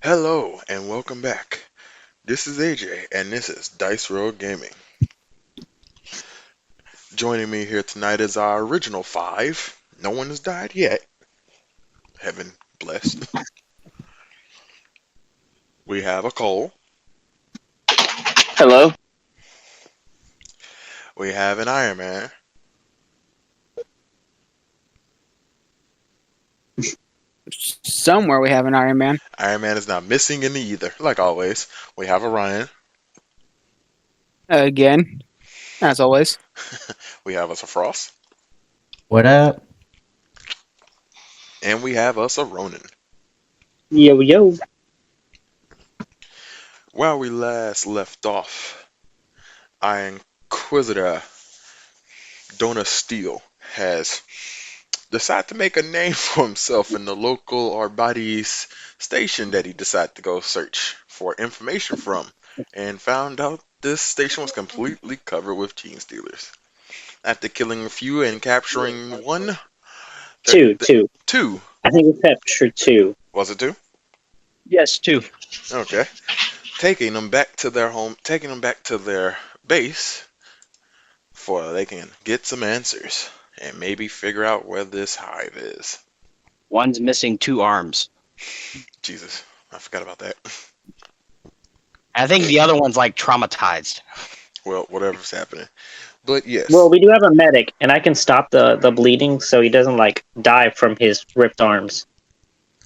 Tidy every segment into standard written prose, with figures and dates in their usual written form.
Hello and welcome back. This is AJ and this is Dice Roll Gaming. Joining me here tonight is our original five. No one has died yet. Heaven bless. We have a Cole. Hello. We have an Iron Man. Somewhere we have an Iron Man. Iron Man is not missing in the either, like always. We have a Ryan. Again, as always. We have us a Frost. What up? And we have us a Ronin. Yo, yo. While we last left off, our Inquisitor Dona Steele has decided to make a name for himself in the local Arbades station that he decided to go search for information from, and found out this station was completely covered with gene stealers. After killing a few and capturing one, Two. two, I think we captured two. was it two? Yes, two. Okay, taking them back to their home, taking them back to their base, for they can get some answers and maybe figure out where this hive is. One's missing two arms. Jesus, I forgot about that. I think the other one's like traumatized. Well, whatever's happening. But yes. Well, we do have a medic, and I can stop the bleeding so he doesn't die from his ripped arms.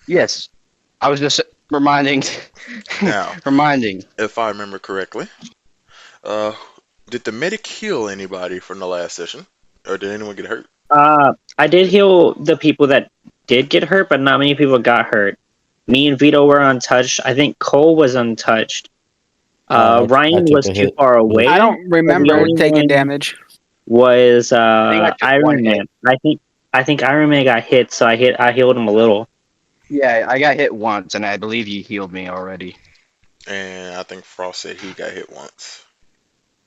Yes. I was just reminding. Now, reminding. if I remember correctly, did the medic heal anybody from the last session? Or did anyone get hurt? I did heal the people that did get hurt, but not many people got hurt. Me and Vito were untouched. I think Cole was untouched. Ryan took was a too hit. far away. I don't remember only taking one- damage. Was I took one Iron Man? I think Iron Man got hit, so I healed him a little. Yeah, I got hit once, and I believe you healed me already. And I think Frost said he got hit once.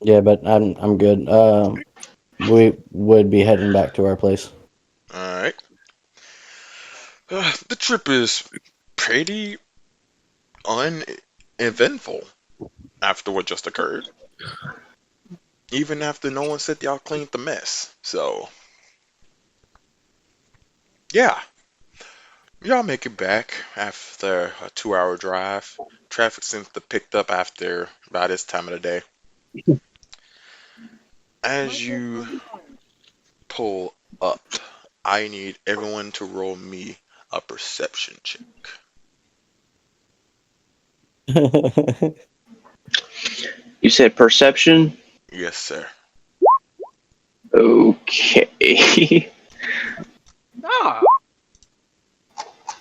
Yeah, but I'm good. We would be heading back to our place. Alright. The trip is pretty uneventful after what just occurred. Even after no one said y'all cleaned the mess. So, yeah. Y'all make it back after a 2-hour drive. Traffic seems to have picked up after about this time of the day. As you pull up, I need everyone to roll me a perception check. You said perception? Yes, sir. Okay. Ah.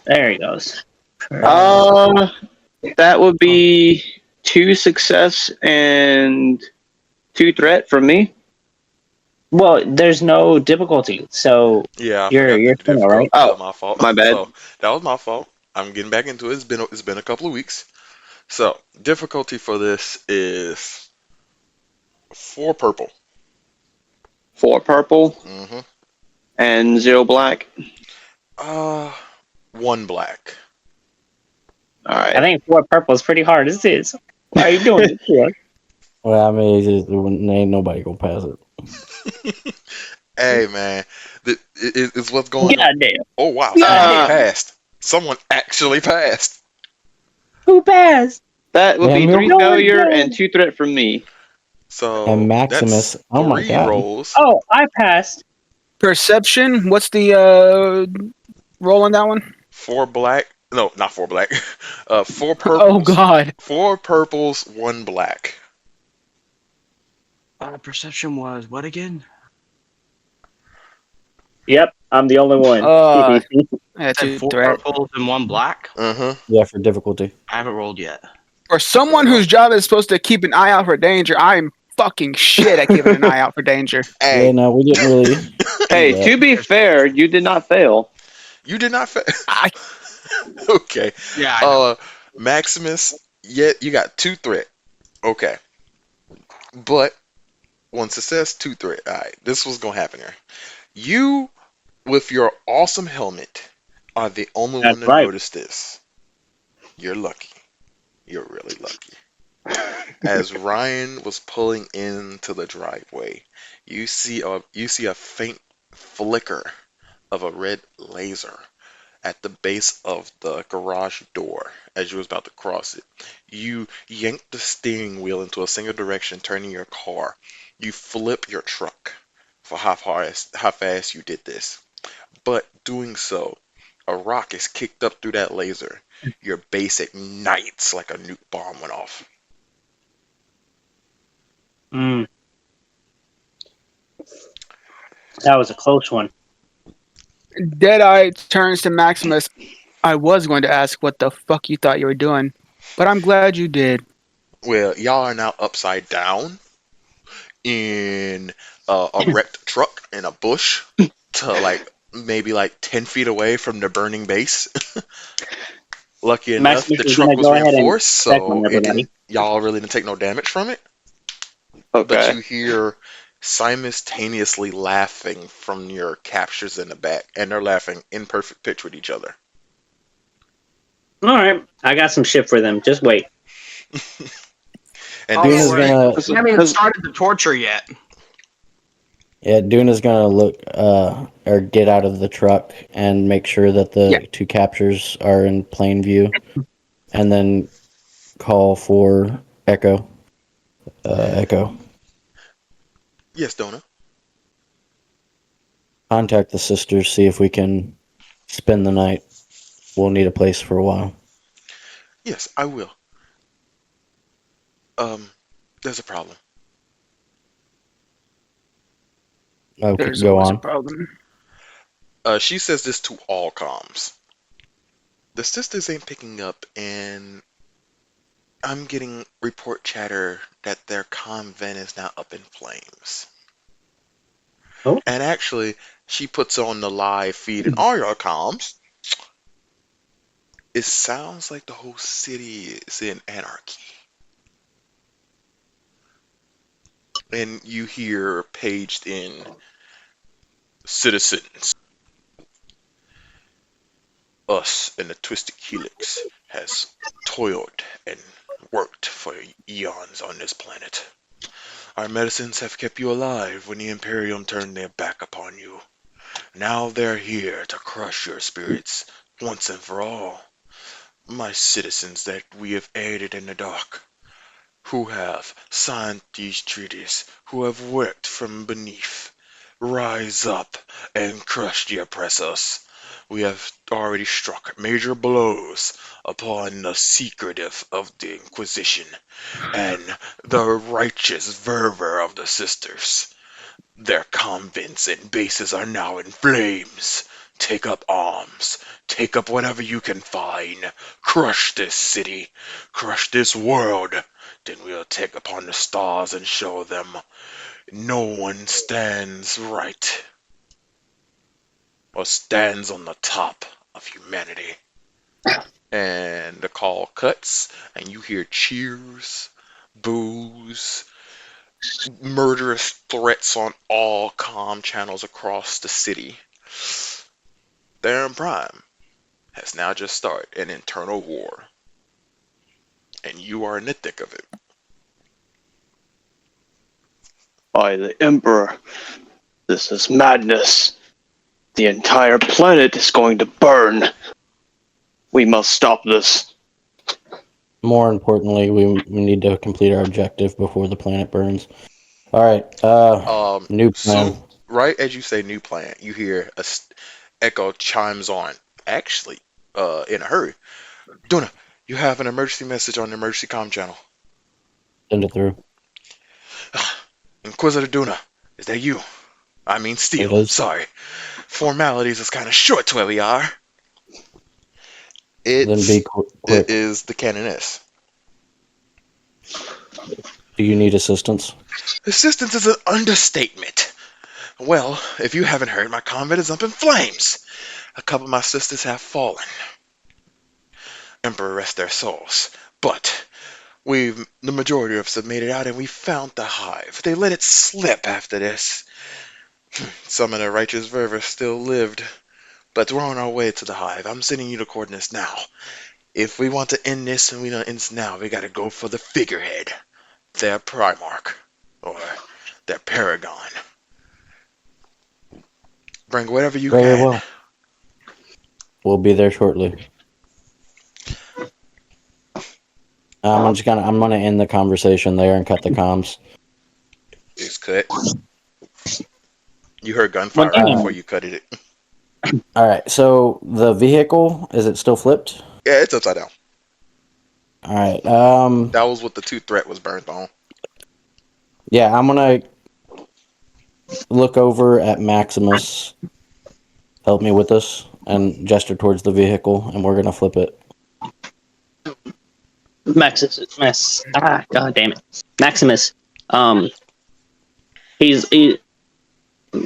There he goes. That would be 2 success and 2 threat from me. Well, there's no difficulty, so Yeah, I you're forgot the still all right. difficulty. That was Oh, my fault. my bad. So, that was my fault. I'm getting back into it. It's been a couple of weeks. So, difficulty for this is 4 purple. 4 purple Mm-hmm. and 0 black. 1 black. All right. I think 4 purple is pretty hard as is. Why are you doing this to us? Well, I mean, ain't nobody gonna pass it. Hey, man. It's what's going on. Goddamn. Oh, wow. Nah. Someone passed. Someone actually passed. Who passed? That would be Samuel? 3 No, failure no. and 2 threat from me. So, And Maximus. that's Oh my 3 God. rolls. Oh, I passed. Perception. What's the roll on that one? 4 black. No, not 4 black. 4 purples. Oh God. 4 purples, 1 black. Perception was what again? Yep, I'm the only one. Yeah, Said two 4 threat. purples and 1 black. Uh-huh. Yeah, for difficulty. I haven't rolled yet. For someone whose job is supposed to keep an eye out for danger, I'm fucking shit at keeping an eye out for danger. Hey, Yeah, no, we didn't really. Hey, Yeah. to be fair, you did not fail. you did not I- Okay. Yeah, I know. Maximus, yeah, you got 2 threat. Okay. But 1 success, 2 threat. Alright, this was gonna happen here. You, with your awesome helmet, are the only That's one to right. notice this. You're lucky. You're really lucky. As Ryan was pulling into the driveway, you see a faint flicker of a red laser at the base of the garage door as you was about to cross it. You yank the steering wheel into a single direction, turning your car. You flip your truck for how fast you did this. But doing so, a rock is kicked up through that laser. Your base ignites like a nuke bomb went off. Mm. That was a close one. Deadeye turns to Maximus. I was going to ask what the fuck you thought you were doing, but I'm glad you did. Well, y'all are now upside down in a wrecked truck in a bush to maybe 10 feet away from the burning base. Lucky enough, Maximus the is truck gonna was go ahead and reinforced, check on so everybody. y'all really didn't take no damage from it. But Okay. you hear simultaneously laughing from your captures in the back, and they're laughing in perfect pitch with each other. All right, I got some shit for them. Just wait. And Duna's this, gonna I haven't even started the torture yet. Duna's gonna look or get out of the truck and make sure that the two captures are in plain view, and then call for Echo. Echo, yes, Donna. contact the sisters. See if we can spend the night. We'll need a place for a while. Yes, I will. There's a problem. Okay, There's go always a on. problem. She says this to all comms. The sisters ain't picking up, and I'm getting report chatter that their convent is now up in flames. Oh. And actually, she puts on the live feed in all your comms. It sounds like the whole city is in anarchy. And you hear paged in, citizens, us in the Twisted Helix has toiled and worked for eons on this planet. Our medicines have kept you alive when the Imperium turned their back upon you. Now they're here to crush your spirits once and for all. My citizens that we have aided in the dark, who have signed these treaties, who have worked from beneath, rise up and crush the oppressors. We have already struck major blows upon the secretive of the Inquisition and the righteous fervor of the sisters. Their convents and bases are now in flames. Take up arms. Take up whatever you can find. Crush this city. Crush this world. Then we'll take upon the stars and show them no one stands right or stands on the top of humanity. And the call cuts, and you hear cheers, boos, murderous threats on all comm channels across the city. Theron Prime has now just started an internal war, and you are in the thick of it. By the Emperor, this is madness. The entire planet is going to burn. We must stop this. More importantly, we need to complete our objective before the planet burns. All right. New plan. So right as you say new plan, you hear Echo chimes on. Actually, in a hurry. Duna, you have an emergency message on the emergency comm channel. Send it through. Inquisitor Duna, is that you? I mean It Steel, is. sorry. Formalities is kind of short to where we are. Then be quick. It is the Canoness. Do you need assistance? Assistance is an understatement. Well, if you haven't heard, my convent is up in flames. A couple of my sisters have fallen. Emperor rest their souls. But the majority of us have made it out, and we found the hive. They let it slip after this. Some of the righteous ververs still lived, but we're on our way to the hive. I'm sending you the coordinates now. If we want to end this and we don't end this now, we gotta go for the figurehead. Their Primarch. Or their Paragon. Bring whatever you Very can. well. We'll be there shortly. I'm gonna end the conversation there and cut the comms. It's cut. You heard gunfire Well, right damn. before you cut it. All right. So the vehicle, is it still flipped? Yeah, it's upside down. All right. That was what the 2 threat was burned on. Yeah, I'm gonna look over at Maximus. Help me with this, and gesture towards the vehicle, and we're gonna flip it. God damn it. Maximus. He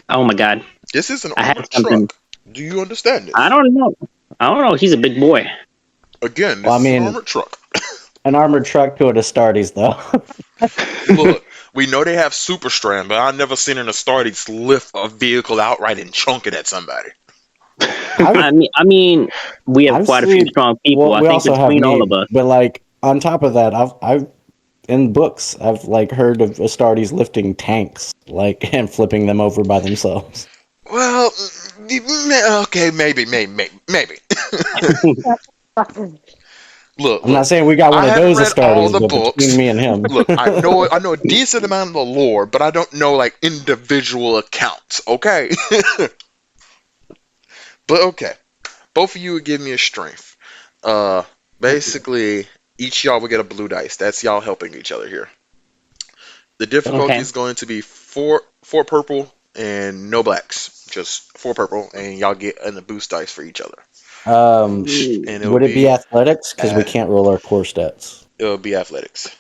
oh my god. This is an I had armored something. truck. Do you understand this? I don't know. He's a big boy. Again, this Well, I is mean- an armored truck. An armored truck to an Astartes, though. Look, we know they have super strand, but I've never seen an Astartes lift a vehicle outright and chunk it at somebody. I mean, we have I've quite a few seen- strong people. I we think also have between all me, of us. but like on top of that, I've in books I've like heard of Astartes lifting tanks, like and flipping them over by themselves. Well, okay, maybe. Look, I'm not saying we got one I of haven't those read all Astartes, the but books. between me and him, Look, I know a decent amount of the lore, but I don't know like individual accounts. Okay, but okay, both of you would give me a strength. Basically, each y'all will get a blue dice. That's y'all helping each other here. The difficulty Okay. is going to be four purple and no blacks, just 4 purple, and y'all get a boost dice for each other. And would it be athletics? Because we at- can't roll our core stats. It'll be athletics.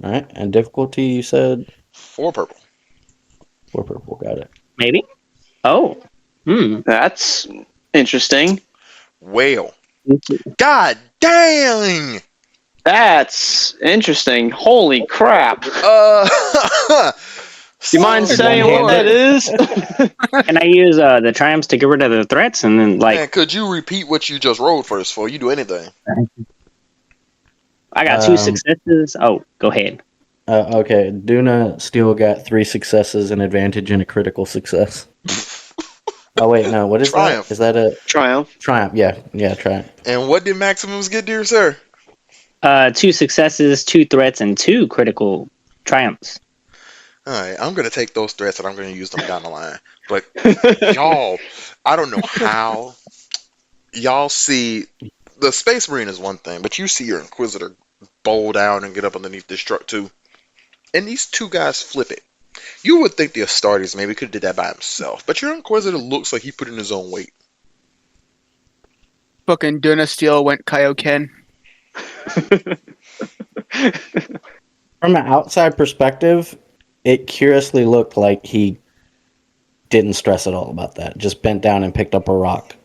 All right, and difficulty you said 4 purple. 4 purple. Got it. Maybe. Oh. That's interesting. Whale. God dang! That's interesting. Holy crap. Do You mind saying what that is? Can I use the triumphs to get rid of the threats and then Man, could you repeat what you just rolled first before you do anything? I got 2 successes. Oh, go ahead. Okay, Duna still got 3 successes, an advantage, and a critical success. Oh wait, no. What is Triumph. that? Is that a Triumph. triumph? Yeah, triumph. And what did Maximus get, dear sir? 2 successes, 2 threats, and 2 critical triumphs. Alright, I'm gonna take those threats and I'm gonna use them down the line. But y'all, I don't know how y'all see the Space Marine is one thing, but you see your Inquisitor bowl down and get up underneath this truck too. And these 2 guys flip it. You would think the Astartes maybe could have did that by himself, but your Inquisitor looks like he put in his own weight. Fucking Duna Steel went Kaioken. From an outside perspective, it curiously looked like he didn't stress at all about that. Just bent down and picked up a rock.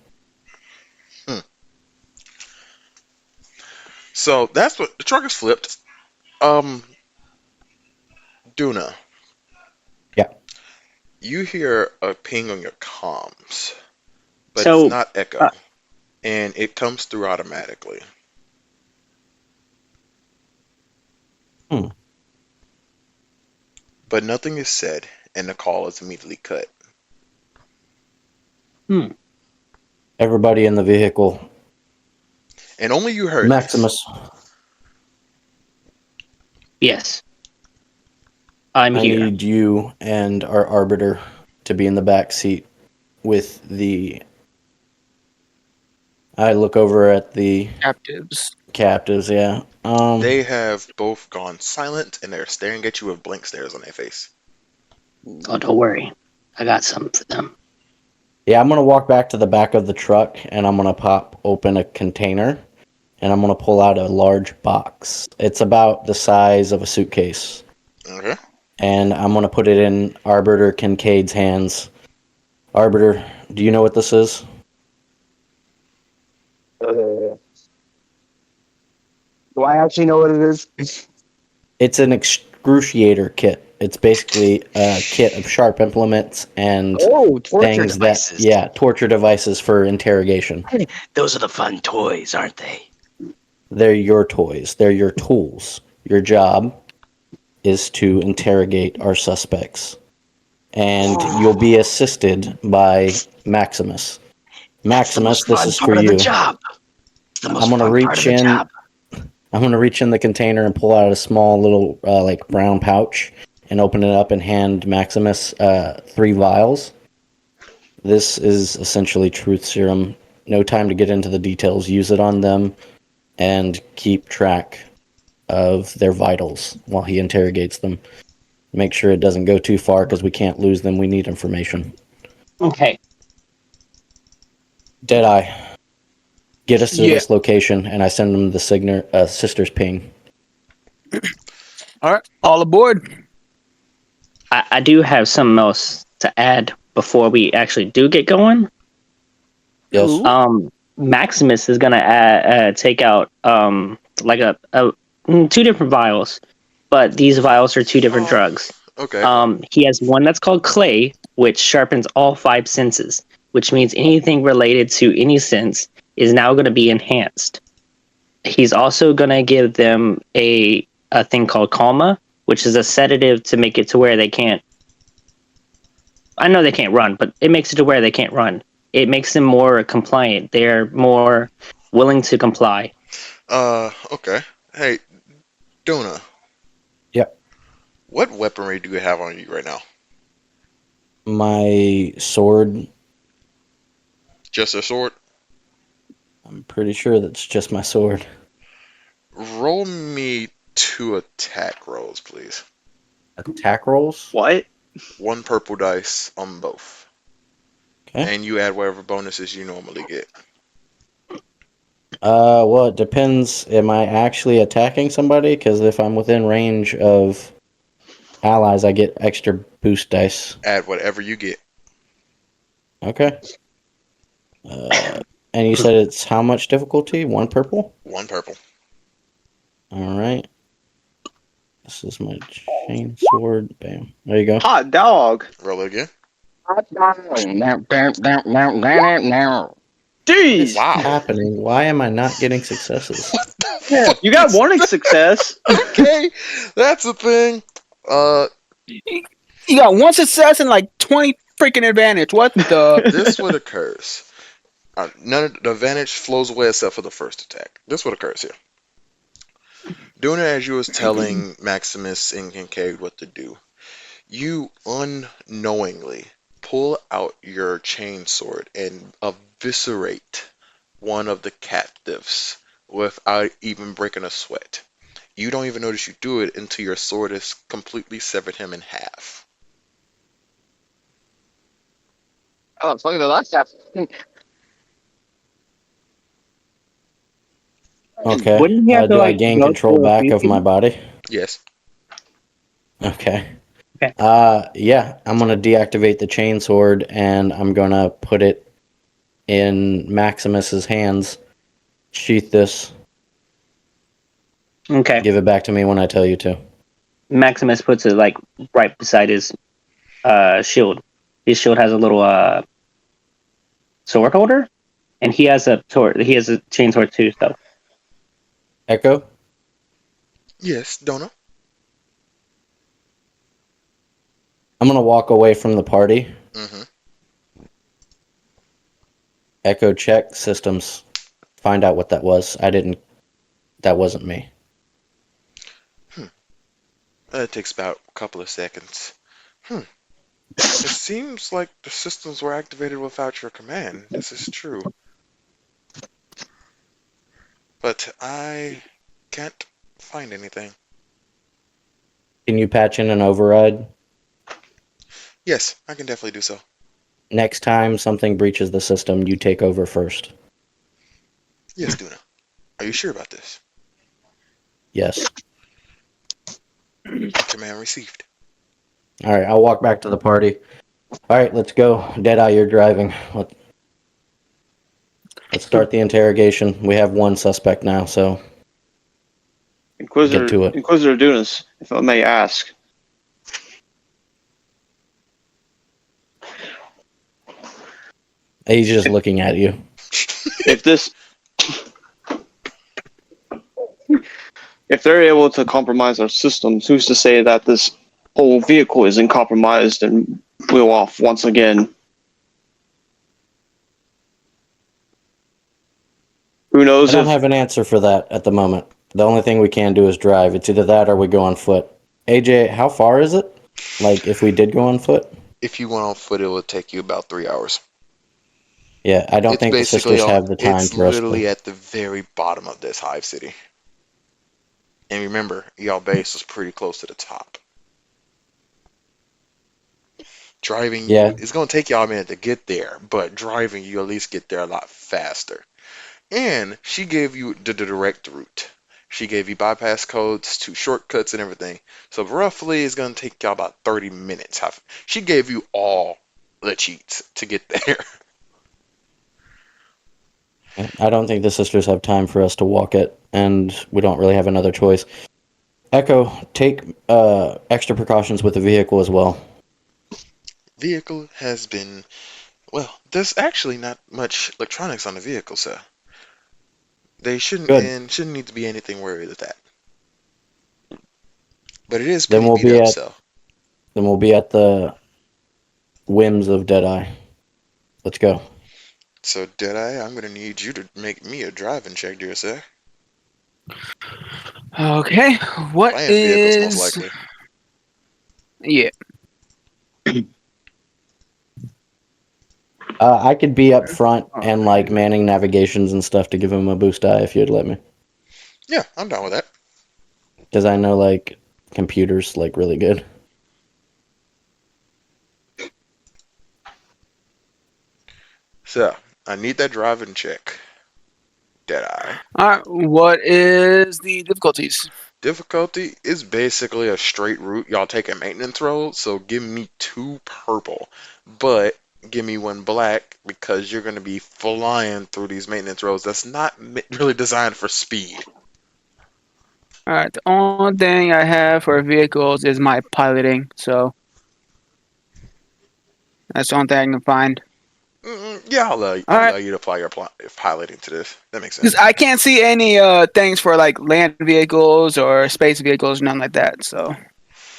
So that's what the truck is flipped. Duna. Yeah. You hear a ping on your comms, but So, it's not echo, and it comes through automatically. But nothing is said, and the call is immediately cut. Everybody in the vehicle. And only you heard Maximus, Yes. I'm I here. need you and our arbiter to be in the back seat with the... I look over at the Captives. captives, yeah. this. They have both gone silent, and they're staring at you with blank stares on their face. Oh, don't worry. I got something for them. Yeah, I'm going to walk back to the back of the truck, and I'm going to pop open a container, and I'm going to pull out a large box. It's about the size of a suitcase. Okay. And I'm going to put it in Arbiter Kincaid's hands. Arbiter, do you know what this is? Do I actually know what it is? It's an excruciator kit. It's basically a kit of sharp implements and Oh, torture things devices. that, torture devices for interrogation. Those are the fun toys, aren't they? They're your toys. They're your tools. Your job is to interrogate our suspects. And you'll be assisted by Maximus. Maximus, this is for Part of the you. job. It's the most I'm gonna fun part of reach the in. job. I'm gonna reach in the container and pull out a small little like brown pouch and open it up and hand Maximus 3 vials. This is essentially truth serum. No time to get into the details. Use it on them and keep track of their vitals while he interrogates them. Make sure it doesn't go too far because we can't lose them. We need information. Okay. Deadeye, get us to Yeah. this location, and I send them the sister's ping. All right, all aboard. I do have something else to add before we actually do get going. Yes. Ooh. Maximus is gonna take out like a 2 different vials, but these vials are 2 different drugs. Okay. He has one that's called clay, which sharpens all 5 senses, which means anything related to any sense is now going to be enhanced. He's also going to give them a thing called calma, which is a sedative to make it to where they can't. I know they can't run, but it makes it to where they can't run. It makes them more compliant. They're more willing to comply. Okay. Hey, Duna. Yep. What weaponry do you have on you right now? My sword. Just a sword? I'm pretty sure that's just my sword. Roll me 2 attack rolls, please. Attack rolls? What? 1 purple dice on both. Okay. And you add whatever bonuses you normally get. Well, it depends. Am I actually attacking somebody? Because if I'm within range of allies, I get extra boost dice. Add whatever you get. Okay. And you said it's how much difficulty? 1 purple? 1 purple. All right. This is my chain sword. Bam. There you go. Hot dog. Roll it again. Jeez. Wow. Happening? Why am I not getting successes? You got one success. Okay, that's a thing. You got 1 success and like 20 freaking advantage. What the? This what occurs. None of the advantage flows away except for the first attack. This what occurs here. Doing it as you was telling Maximus and Kincaid what to do, you unknowingly pull out your chain sword and eviscerate one of the captives without even breaking a sweat. You don't even notice you do it until your sword has completely severed him in half. Oh, it's like the last chapter. Okay. Wouldn't he have to, Do I like, gain go control through a back few of my body? Yes. Okay. Okay. Yeah, I'm gonna deactivate the chain sword and I'm gonna put it in Maximus's hands. Sheath this. Okay. Give it back to me when I tell you to. Maximus puts it like right beside his shield. His shield has a little sword holder, and he has a sword. He has a chain sword too. So Echo? Yes, Donna. I'm gonna walk away from the party. Mm-hmm. Echo, check systems. Find out what that was. That wasn't me. It takes about a couple of seconds. It seems like the systems were activated without your command. This is true. But I can't find anything. Can you patch in an override? Yes, I can definitely do so. Next time something breaches the system, you take over first. Yes, Duna. Are you sure about this? Yes. Command received. Alright, I'll walk back to the party. Alright, let's go. Deadeye, you're driving. Let's start the interrogation. We have 1 suspect now, so get to it. Inquisitor Dunas, if I may ask. He's just looking at you. If this If they're able to compromise our systems, who's to say that this whole vehicle isn't compromised and blew off once again? Who I knows don't if have an answer for that at the moment. The only thing we can do is drive. It's either that or we go on foot. AJ, how far is it? Like, if we did go on foot? If you went on foot, it would take you about 3 hours. Yeah, I don't It's think the basically sisters on. have the time It's for us to. literally at the very bottom of this hive city. And remember, y'all base is pretty close to the top. Driving Yeah, you, it's gonna take y'all a minute to get there, but driving you at least get there a lot faster. And she gave you the direct route. She gave you bypass codes to shortcuts and everything. So roughly it's gonna take y'all about 30 minutes. She gave you all the cheats to get there. I don't think the sisters have time for us to walk it, and we don't really have another choice. Echo, take extra precautions with the vehicle as well. Vehicle has been, well, there's actually not much electronics on the vehicle, sir. They Good. shouldn't need to be anything worried with that. But it is Then pretty we'll beat be up, at so. then we'll be at the whims of Deadeye. Let's go. So Deadeye, I'm gonna need you to make me a driving check, dear sir. Okay, what Land vehicles, most is? likely. Yeah. I could be up front and like manning navigations and stuff to give him a boost die if you'd let me, Yeah, I'm down with that. because I know like computers like really good. So I need that driving check. Deadeye. All right. What is the difficulties? Difficulty is basically a straight route. Y'all take a maintenance road, so give me 2 purple, but give me 1 black because you're gonna be flying through these maintenance roads. That's not really designed for speed. All right. The only thing I have for vehicles is my piloting, so that's the only thing I can find. Yeah, All I'll right. allow you to apply your piloting to this. That makes Because sense. I can't see any things for like land vehicles or space vehicles, none like that. So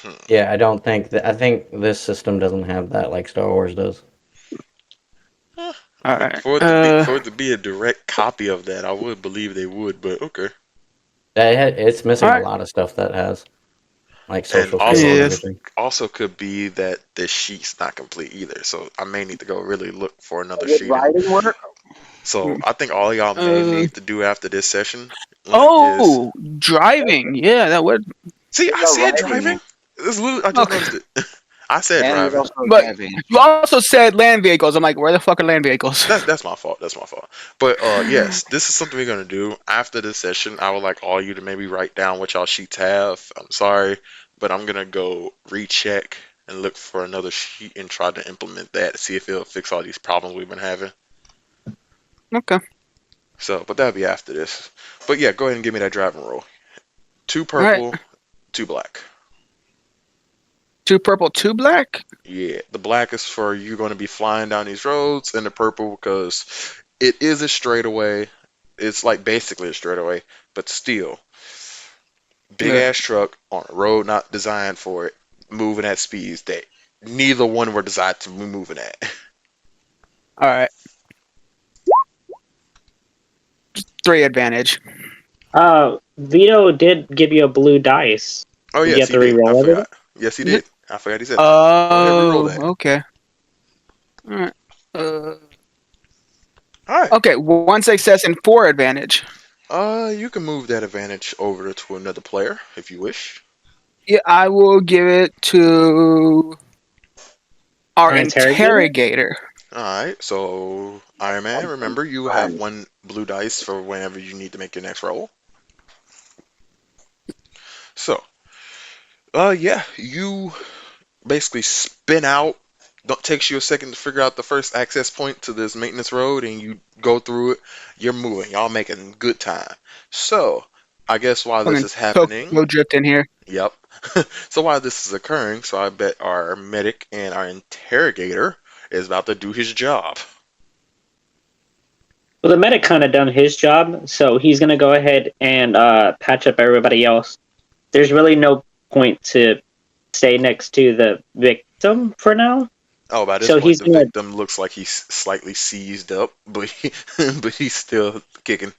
Hmm. Yeah, I don't think that. I think this system doesn't have that like Star Wars does. Huh. all right. For it to be a direct copy of that, I would believe they would, but okay. It's All missing a right. lot of stuff that has like And social skills and Yes. everything. also could be that the sheet's not complete either. So I may need to go really look for another Would sheet. writing work? So I think all y'all may Uh. need to do after this session is Oh, driving. Yeah, that would. see. What I about said writing? driving. I just Okay. noticed it. I said And what driving. else about But driving? you also said land vehicles. I'm like, where the fuck are land vehicles? That's my fault. That's my fault. But yes, this is something we're gonna do after this session. I would like all you to maybe write down what y'all sheets have. I'm sorry, but I'm gonna go recheck and look for another sheet and try to implement that to see if it'll fix all these problems we've been having. Okay. So, but that'll be after this. But yeah, go ahead and give me that driving roll. 2 All right. purple, 2 black. 2 purple, 2 black. Yeah, the black is for you going to be flying down these roads, and the purple because it is a straightaway. It's like basically a straightaway, but still, big Yeah. ass truck on a road not designed for it, moving at speeds that neither one were designed to be moving at. All right. 3 advantage. Vito did give you a blue dice. Oh Did you yes, have he to did. I re-roll everything? forgot. Yes, he Yep. did. I forgot he said that. Go ahead, re-roll Oh, that. okay. All right. All right. Okay, 1 success and 4 advantage. You can move that advantage over to another player if you wish. Yeah, I will give it to our An interrogator? interrogator. Alright, so Iron Man, remember you have 1 blue dice for whenever you need to make your next roll. So, yeah, you basically spin out. Don't takes you a second to figure out the first access point to this maintenance road, and you go through it. You're moving. Y'all making good time. So, I guess while this Fucking is happening, Tokyo drift in here. yep. So while this is occurring, so I bet our medic and our interrogator is about to do his job. Well, the medic kind of done his job, so he's gonna go ahead and patch up everybody else. There's really no point to stay next to the victim for now. Oh, by this So point, he's the gonna. victim looks like he's slightly seized up, but but he's still kicking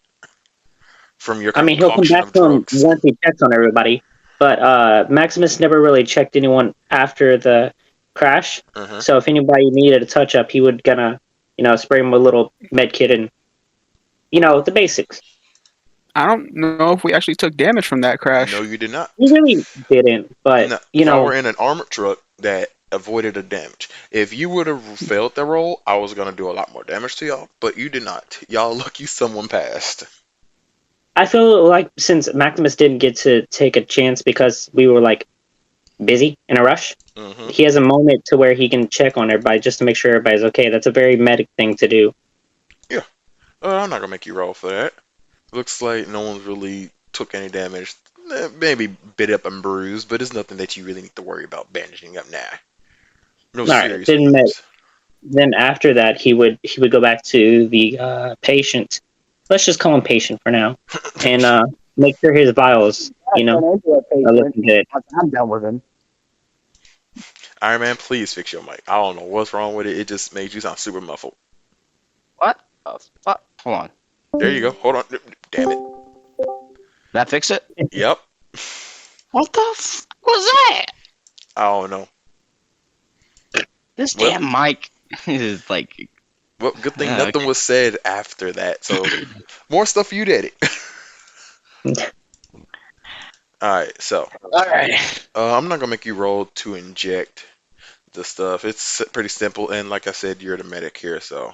from your I mean, he'll come concoction back of to him drugs. once he checks on everybody. But Maximus never really checked anyone after the crash. Uh-huh. So if anybody needed a touch up, he would gonna, spray him with a little med kit and, the basics. I don't know if we actually took damage from that crash. No, you did not. He really didn't, but No, y'all were in an armored truck that avoided a damage. If you would have failed the roll, I was gonna do a lot more damage to y'all, but you did not. Y'all lucky someone passed. I feel like since Maximus didn't get to take a chance because we were like busy in a rush, Mm-hmm. he has a moment to where he can check on everybody just to make sure everybody's okay. That's a very medic thing to do. I'm not gonna make you roll for that. Looks like no one's really took any damage. Maybe bit up and bruised, but it's nothing that you really need to worry about bandaging up now. No All right, serious then wounds. then after that he would go back to the patient. Let's just call him patient for now, and make sure his vials, are looking good. I'm done with him. Iron Man, please fix your mic. I don't know what's wrong with it. It just made you sound super muffled. What? Fuck? Hold on. There you go. Hold on. Damn it. That fix it? Yep. What the f was that? I don't know. This Well- damn mic is like. Well, good thing Yeah, nothing okay. was said after that. So more stuff you did it. Alright, so Alright. I'm not gonna make you roll to inject the stuff. It's pretty simple, and like I said, you're the medic here, so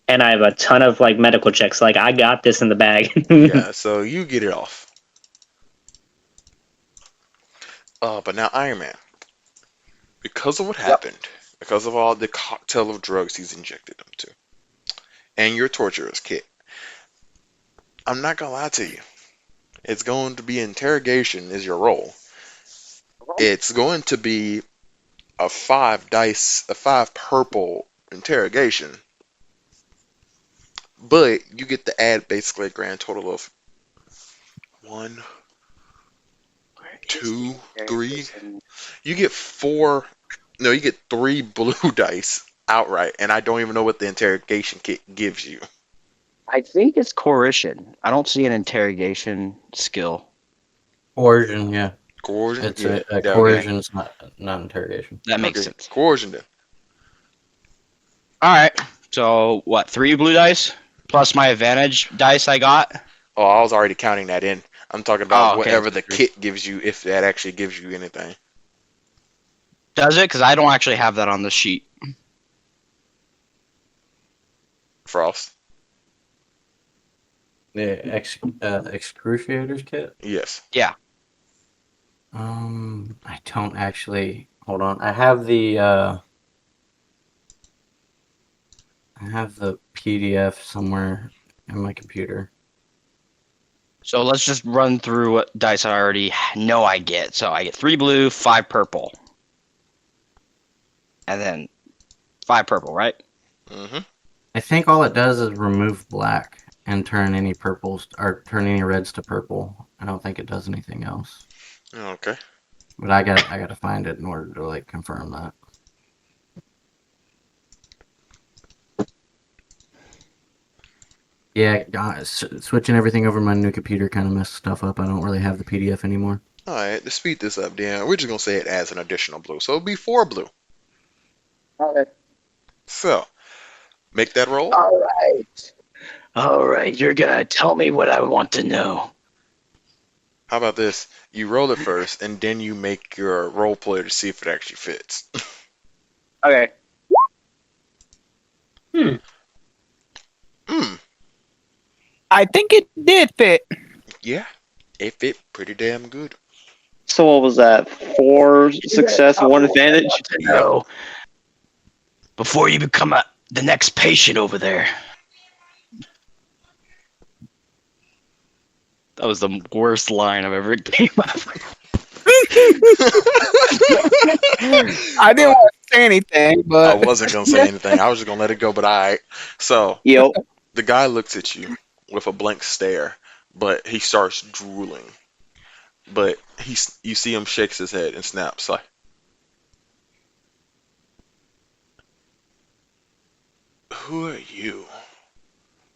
And I have a ton of like medical checks. Like I got this in the bag. yeah. So you get it off. But now Iron Man, because of what happened, because of all the cocktail of drugs he's injected them to, and your torturer's kit, I'm not gonna lie to you. It's going to be interrogation is your role. It's going to be a 5 purple interrogation. But you get to add basically a grand total of 1, 2, 3. You get 4. No, you get 3 blue dice outright, and I don't even know what the interrogation kit gives you. I think it's coercion. I don't see an interrogation skill. Coercion, yeah. Coercion. It's Yeah, a yeah, coercion is not interrogation. That makes okay. sense. Coercion then. Alright. So, what, 3 blue dice? Plus my advantage dice I got? Oh, I was already counting that in. I'm talking about Oh, okay. whatever the kit gives you, if that actually gives you anything. Does it? Because I don't actually have that on the sheet. Frost. The excruciators kit. Yes. Yeah. I don't actually. Hold on. I have the PDF somewhere in my computer. So let's just run through what dice I already know I get. So I get 3 blue, 5 purple. And then 5 purple, right? Mm-hmm. I think all it does is remove black and turn any purples or turn any reds to purple. I don't think it does anything else. Okay. But I got to find it in order to like confirm that. Yeah, switching everything over my new computer kind of messed stuff up. I don't really have the PDF anymore. Alright, to speed this up, Dan, we're just going to say it adds an additional blue. So it'll be 4 blue. Okay. So, make that roll. All right, you're gonna tell me what I want to know. How about this? You roll it first, and then you make your role play to see if it actually fits. Okay. I think it did fit. Yeah, it fit pretty damn good. So what was that? 4 success, 1 advantage? No. Before you become the next patient over there. That was the worst line I've ever came up with. I didn't want to say anything, I but wasn't going to say anything. I was just going to let it go, but alright. So, Yep. The guy looks at you with a blank stare, but he starts drooling. But you see him shakes his head and snaps like, "Who are you?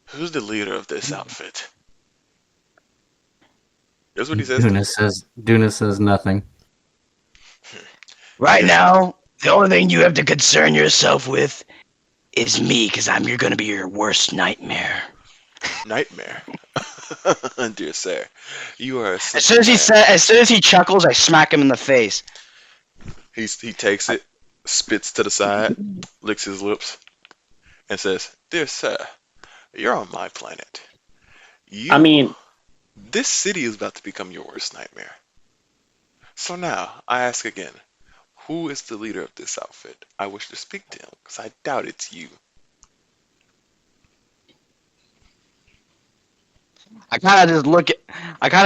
Who's the leader of this outfit?" That's what he says to you. Duna says nothing. Right Yes, now, the only thing you have to concern yourself with is me, because you're going to be your worst nightmare. nightmare. Dear sir, you are a As simple soon as man. as soon as he chuckles, I smack him in the face. He takes it, spits to the side, licks his lips, and says, "Dear sir, you're on my planet. I You, mean, this city is about to become your worst nightmare. So now, I ask again, who is the leader of this outfit? I wish to speak to him, because I doubt it's you." I kind of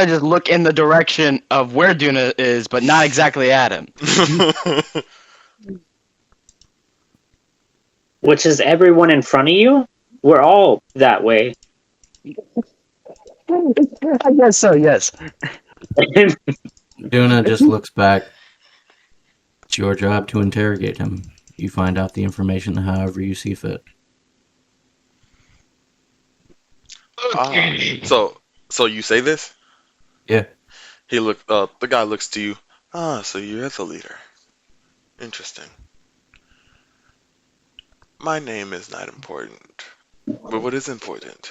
just look in the direction of where Duna is, but not exactly at him. which is everyone in front of you? We're all that way. I guess so. Yes. Duna just looks back. It's your job to interrogate him. You find out the information however you see fit. Okay. So you say this? Yeah. The guy looks to you. So you're the leader. Interesting. My name is not important. But what is important?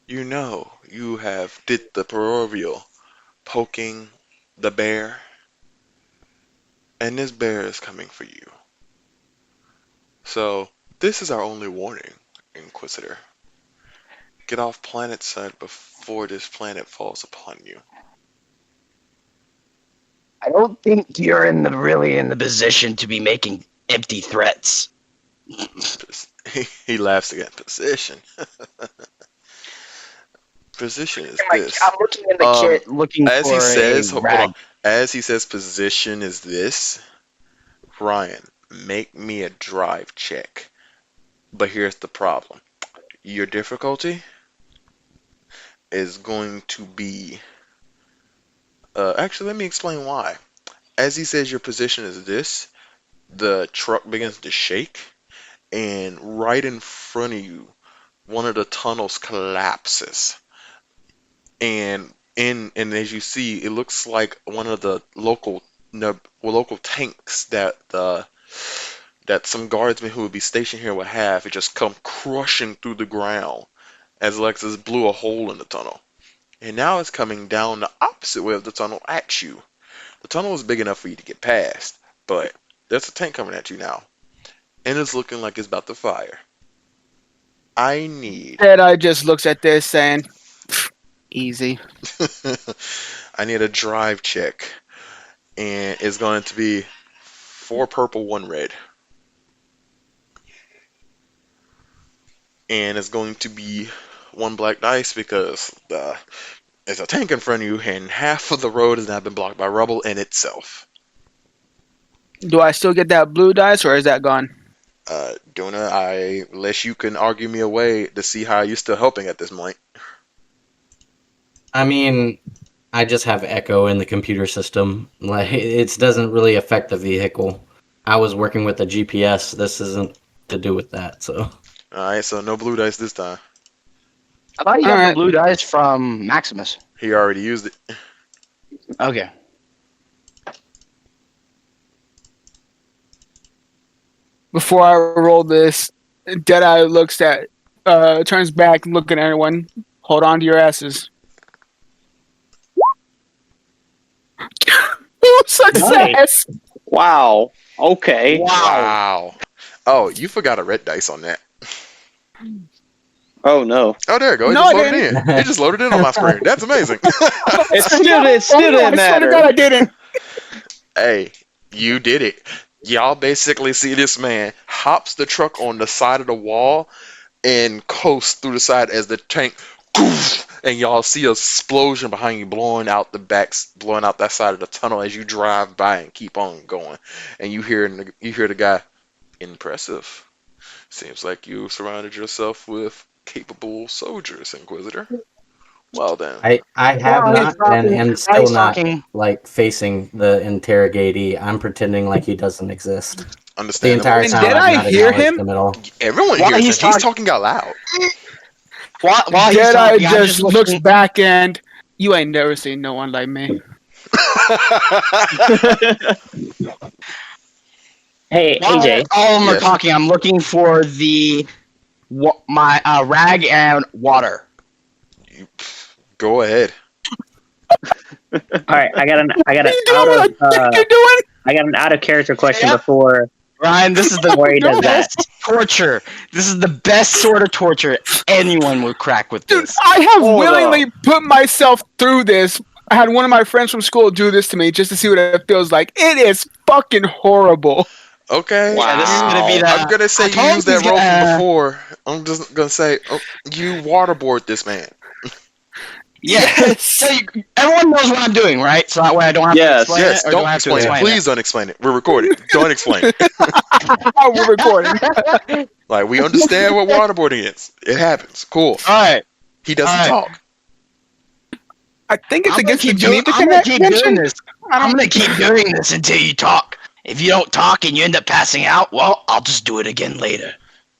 You have did the proverbial poking the bear, and this bear is coming for you. So, this is our only warning, Inquisitor. Get off planet side before this planet falls upon you. I don't think you're really in the position to be making empty threats. He laughs again. Position. Position is I'm this. looking in the Um, kit looking as he for a says, hold on. rag. As he says, position is this. Ryan, make me a drive check. But here's the problem. Your difficulty is going to be. Actually, let me explain why. As he says, your position is this. The truck begins to shake, and right in front of you, one of the tunnels collapses. And as you see, it looks like one of the local tanks that some guardsmen who would be stationed here would have. It just come crushing through the ground as Lexus blew a hole in the tunnel. And now it's coming down the opposite way of the tunnel at you. The tunnel is big enough for you to get past, but there's a tank coming at you now, and it's looking like it's about to fire. I need Deadeye just looks at this saying, easy. I need a drive check, and it's going to be 4 purple, 1 red. And it's going to be 1 black dice because there's a tank in front of you, and half of the road has now been blocked by rubble in itself. Do I still get that blue dice or is that gone? Duna, unless you can argue me away to see how you're still helping at this point. I mean, I just have echo in the computer system. Like, it doesn't really affect the vehicle. I was working with the GPS. This isn't to do with that. So Alright, so no blue dice this time. I thought you All got the right. blue dice from Maximus. He already used it. Okay. Before I roll this, Deadeye looks at, turns back, looking at everyone. Hold on to your asses. Success! Wow. Okay. Wow. Oh, you forgot a red dice on that. Oh no. Oh, there you go. It No, just I loaded didn't. in. It just loaded in on my screen. That's amazing. It still I didn't swear to matter. God, I didn't. Hey, you did it. Y'all basically see this man hops the truck on the side of the wall and coasts through the side as the tank goofs, and y'all see a explosion behind you blowing out that side of the tunnel as you drive by and keep on going. And you hear the guy, impressive. Seems like you surrounded yourself with capable soldiers, Inquisitor. Well then, I have While he's not and talking, am while still he's not talking, like facing the interrogatee. I'm pretending like he doesn't exist. The understandable. entire And time did I've I not hear acknowledged him? him at all. Everyone while hears him. he's He's talking, talking out loud. while he's Deadeye talking, I'm just just looks looking. back and you ain't never seen no one like me. Hey, While AJ. all of them are Yes. talking, I'm looking for my rag and water. Go ahead. All right, I got an What are you doing? What I think you're doing? I got an out of character question Yep. before Ryan, this is the he does that. best torture. This is the best sort of torture anyone would crack with Dude, this. I have Hold willingly put myself through this. I had one of my friends from school do this to me just to see what it feels like. It is fucking horrible. Okay. Yeah, this is gonna be Wow. the. I'm gonna say I you told used him that he's role from gonna- before. I'm just gonna say you waterboard this man. Yeah. Yes. So everyone knows what I'm doing, right? So that way I don't have Yes. to explain Yes, it, or do I don't have to explain it. explain Please don't explain it. We're recording. Don't explain it. We're recording. it? Like we understand what waterboarding is. It happens. Cool. All right. He doesn't Alright. talk. I think it's I'm gonna against the keep doing. Geneva I'm gonna keep Convention. doing this. I I'm don't. gonna keep doing this until you talk. If you don't talk and you end up passing out, well, I'll just do it again later.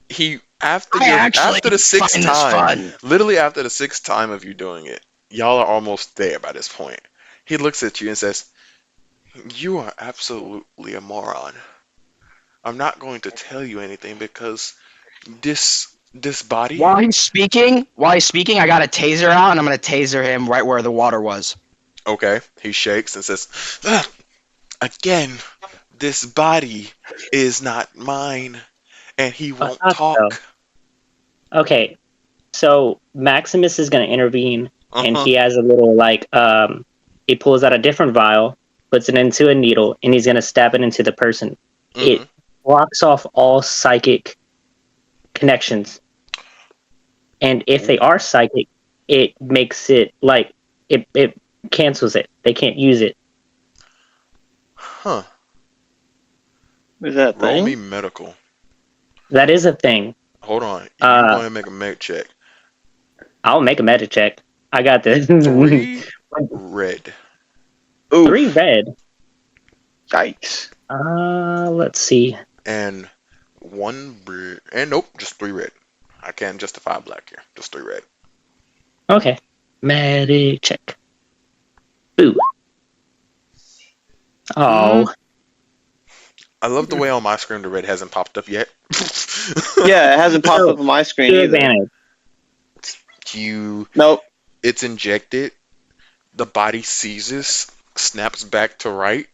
He after I actually after the sixth find this time, fun. literally after the sixth time of you doing it, y'all are almost there by this point. He looks at you and says, "You are absolutely a moron. I'm not going to tell you anything because this body." While he's speaking, I got a taser out, and I'm gonna taser him right where the water was. Okay. He shakes and says, "Ah, again, this body is not mine, and he won't thought talk." so. Okay, so Maximus is going to intervene, and he has a little he pulls out a different vial, puts it into a needle, and he's going to stab it into the person. Mhm. It blocks off all psychic connections, and if they are psychic, it makes it like it cancels it. They can't use it. Huh. Is that Roll me thing? medical. That is a thing. Hold on. You're going to make a med check. I'll make a meta check. I got this. 3 red. Ooh, 3 red. yikes. Let's see. And 1 blue. And nope, just 3 red. I can't justify black here. Just 3 red. Okay. Medic check. Ooh. Oh. I love the way on my screen the red hasn't popped up yet. Yeah, it hasn't popped So, up on my screen Good either. advantage. Nope. It's injected. The body seizes, snaps back to right,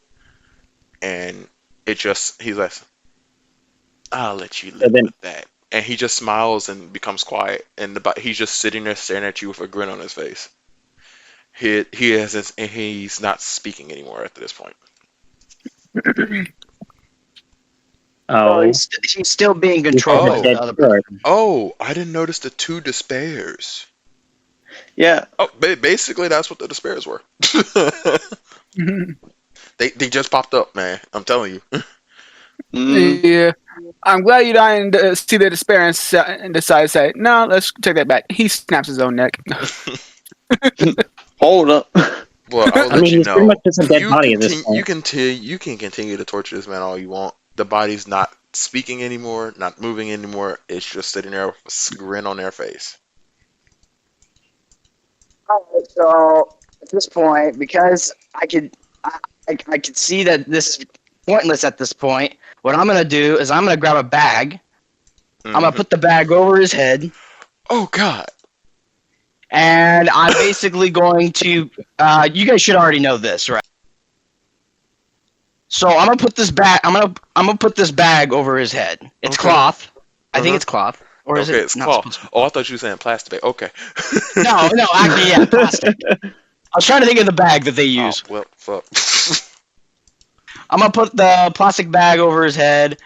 and he's like, "I'll let you live then- with that." And he just smiles and becomes quiet, and he's just sitting there staring at you with a grin on his face. And he's not speaking anymore after this point. Oh. He's still being controlled by Dead the other sword. person. Oh, I didn't notice the 2 despairs. Yeah. Oh, basically that's what the despairs were. They just popped up, man. I'm telling you. Mm. Yeah. I'm glad you didn't see the despair and decide to say, no, let's take that back. He snaps his own neck. Hold up. Well, I'll let you he's pretty know. much just a dead body at this point. You can continue to torture this man all you want. The body's not speaking anymore, not moving anymore. It's just sitting there with a grin on their face. Alright, so at this point, because I could see that this is pointless at this point, what I'm gonna do is I'm gonna grab a bag. I'm gonna Mhm. put the bag over his head, Oh God. and I'm basically going to. You guys should already know this, right? So I'm gonna put this bag. I'm gonna put this bag over his head. It's Okay. cloth. I think Uh-huh. it's cloth, or is Okay, it it's not cloth. supposed to be? Oh, I thought you were saying plastic bag. Okay. No, actually, yeah, plastic. I was trying to think of the bag that they Oh, use. well, fuck. I'm gonna put the plastic bag over his head.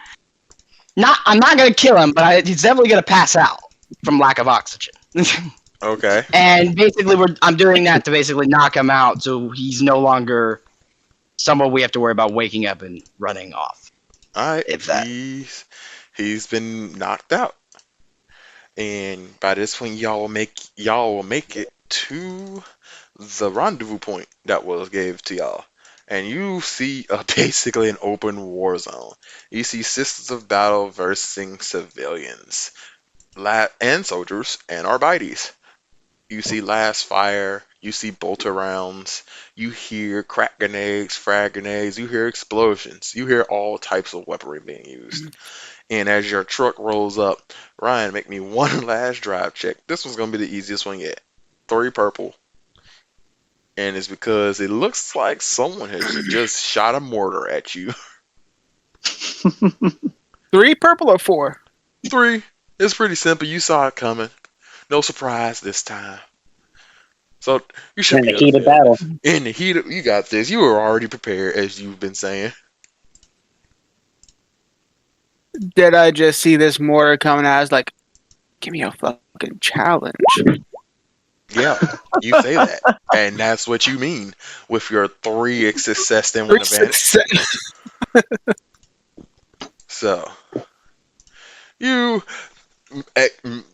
I'm not gonna kill him, but he's definitely gonna pass out from lack of oxygen. Okay. And basically, I'm doing that to basically knock him out, so he's no longer someone we have to worry about waking up and running off. All right. If that. He's been knocked out. And by this point, y'all will make it to the rendezvous point that was gave to y'all. And you see basically an open war zone. You see Sisters of Battle versing civilians, and soldiers, and Arbites. You see last fire, you see bolter rounds, you hear crack grenades, frag grenades, you hear explosions, you hear all types of weaponry being used. And as your truck rolls up, Ryan, make me one last drive check. This one's gonna be the easiest one yet. 3 purple. And it's because it looks like someone has just shot a mortar at you. 3 purple or 4? 3. It's pretty simple. You saw it coming. No surprise this time. So you should In be the able to heat of fail battle. this. In the heat of, you got this. You were already prepared, as you've been saying. Did I just see this mortar coming at us like, give me a fucking challenge? Yeah, you say that, and that's what you mean with your 3 success and 1 3 advantage. success. So you,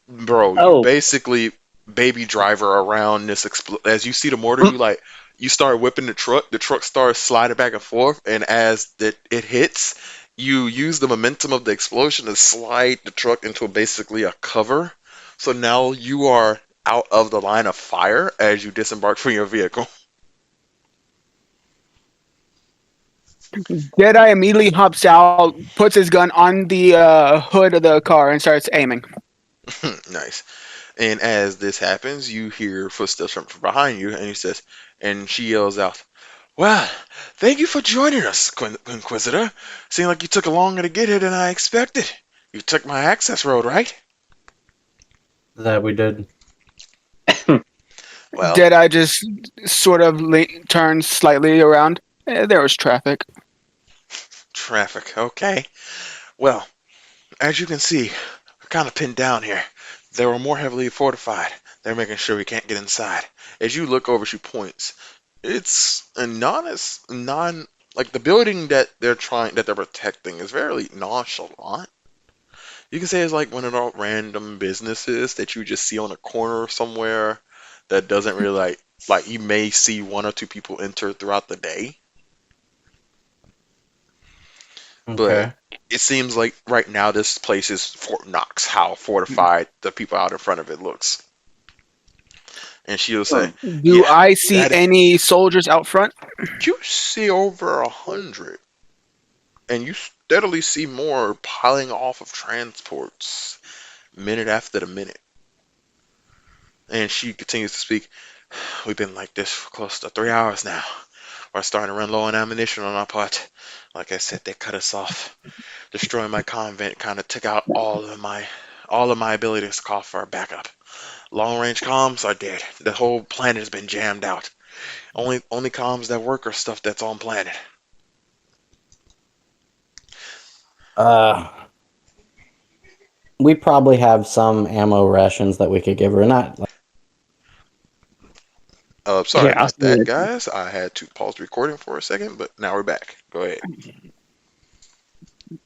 bro, you Oh, basically baby driver around this. As you see the mortar, you start whipping the truck. The truck starts sliding back and forth, and as it hits, you use the momentum of the explosion to slide the truck into basically a cover. So now you are out of the line of fire as you disembark from your vehicle. Deadeye immediately hops out, puts his gun on the hood of the car, and starts aiming. Nice. And as this happens, you hear footsteps from behind you, and she yells out, "Well, thank you for joining us, Inquisitor. Seemed like you took longer to get here than I expected. You took my access road, right?" That we did. Well, Deadeye just sort of turns slightly around. There was traffic. traffic. Okay. Well, as you can see, we're kind of pinned down here. They were more heavily fortified. They're making sure we can't get inside. As you look over, she points. It's a non like the building that they're protecting is very nonchalant. You can say it's like one of those random businesses that you just see on a corner somewhere that doesn't really like you may see 1 or 2 people enter throughout the day, but Okay. it seems like right now this place is Fort Knox, how fortified the people out in front of it looks. And she'll say, Do "Yeah, I see that any soldiers out front? you see over 100, and you steadily see more piling off of transports, minute after the minute." And she continues to speak. "We've been like this for close to 3 hours now. We're starting to run low on ammunition on our part. Like I said, they cut us off. Destroying my convent kind of took out all of my abilities to call for a backup. Long range comms are dead. The whole planet has been jammed out. Only comms that work are stuff that's on planet." Uh, we probably have some ammo rations that we could give her. Not like, Sorry I'll about see that, it. guys. I had to pause the recording for a second, but now we're back. Go ahead.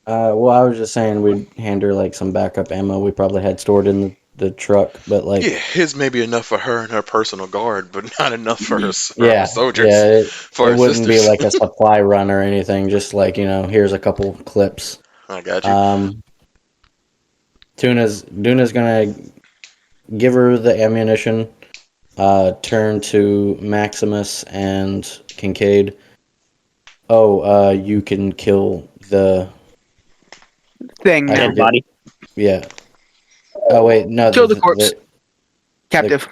well, I was just saying we'd hand her like some backup ammo we probably had stored in the truck, but like, Yeah, his may be enough for her and her personal guard, but not enough for her yeah, soldiers, for it her wouldn't be sisters. like a supply run or anything. Just like, here's a couple clips. I got you. Um, Duna's gonna give her the ammunition. Turn to Maximus and Kincaid. Oh, you can kill the. Thing I now. Dead forget. body. Yeah. Oh wait, no. Kill the corpse. Captive.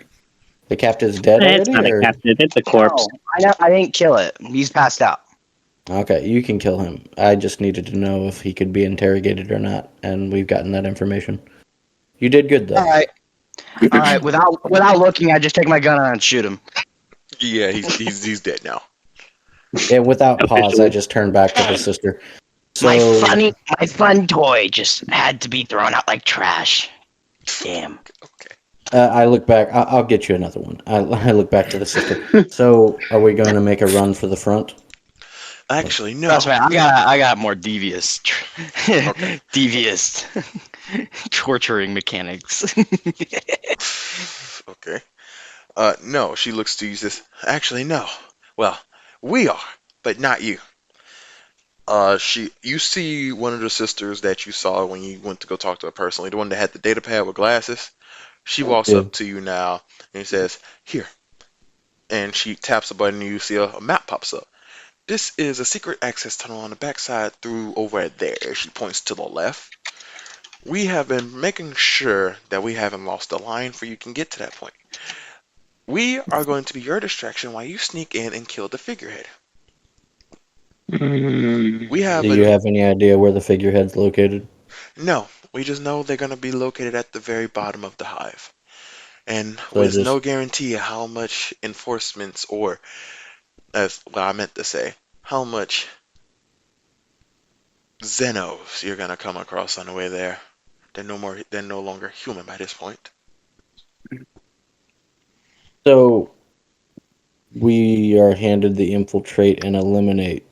The captive's dead It's already, not a or captive. It's a corpse. No, I didn't kill it. He's passed out. okay, you can kill him. I just needed to know if he could be interrogated or not, and we've gotten that information. You did good though. All right. All right. Without looking, I just take my gun out and shoot him. Yeah, he's dead now. Yeah, without pause, I Officially. just turned back to the sister. So My fun toy just had to be thrown out like trash. Damn. Okay. I look back. I'll get you another one. I look back to the sister. So, are we going to make a run for the front? Actually, no. Trust me, I got more devious, Okay. devious torturing mechanics. Okay. No, she looks to you and says, actually, no. Well, we are, but not you. You see one of the sisters that you saw when you went to go talk to her personally, the one that had the data pad with glasses. She walks Yeah. up to you now and says, here. And she taps a button and you see a map pops up. This is a secret access tunnel on the backside through over there. She points to the left. We have been making sure that we haven't lost a line for you can get to that point. We are going to be your distraction while you sneak in and kill the figurehead. We have Do you have any idea where the figurehead's located? No, we just know they're going to be located at the very bottom of the hive. And So there's just no guarantee of how much enforcements or, as well, I meant to say, how much xenos you're going to come across on the way there. They're no longer human by this point. so we are handed the infiltrate and eliminate.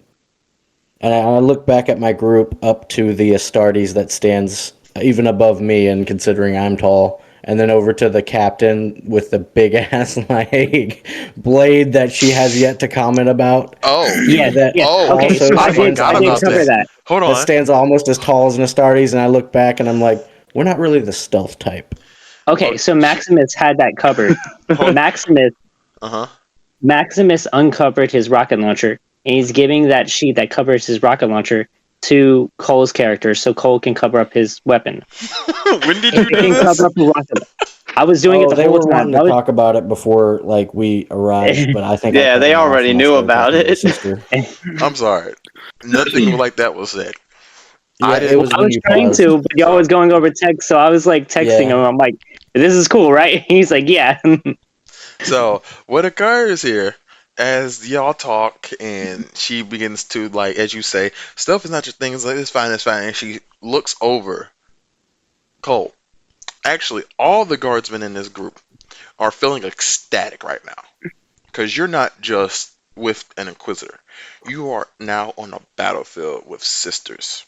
And I look back at my group up to the Astartes that stands even above me, and considering I'm tall, and then over to the captain with the big ass like blade that she has yet to comment about. Oh, Yes, That yes. oh, Okay, also so I stands forgot I did about almost cover that. as that. Hold that on. stands almost as tall as an Astartes, and I look back and I'm like, we're not really the stealth type. Okay, so Maximus had that covered. Hold, Maximus uh-huh. Maximus uncovered his rocket launcher, and he's giving that sheet that covers his rocket launcher to Cole's character, so Cole can cover up his weapon. When did If you he do can this? cover up the rocket, I was doing it Oh, the they whole were time. wanting to talk about it before like we arrived, but I think I Yeah, cut they them off already when I knew started about talking to the it. sister. I'm sorry. Nothing like that was said. Yeah, I it didn't. was I when was you trying paused. to, but y'all was going over text, so I was like texting him. Yeah. I'm like, "This is cool, right?" He's like, "Yeah." So what occurs here as y'all talk and she begins to like, as you say, stuff is not your thing. It's like it's fine. And she looks over Cole. Actually, all the guardsmen in this group are feeling ecstatic right now because you're not just with an inquisitor. You are now on a battlefield with sisters.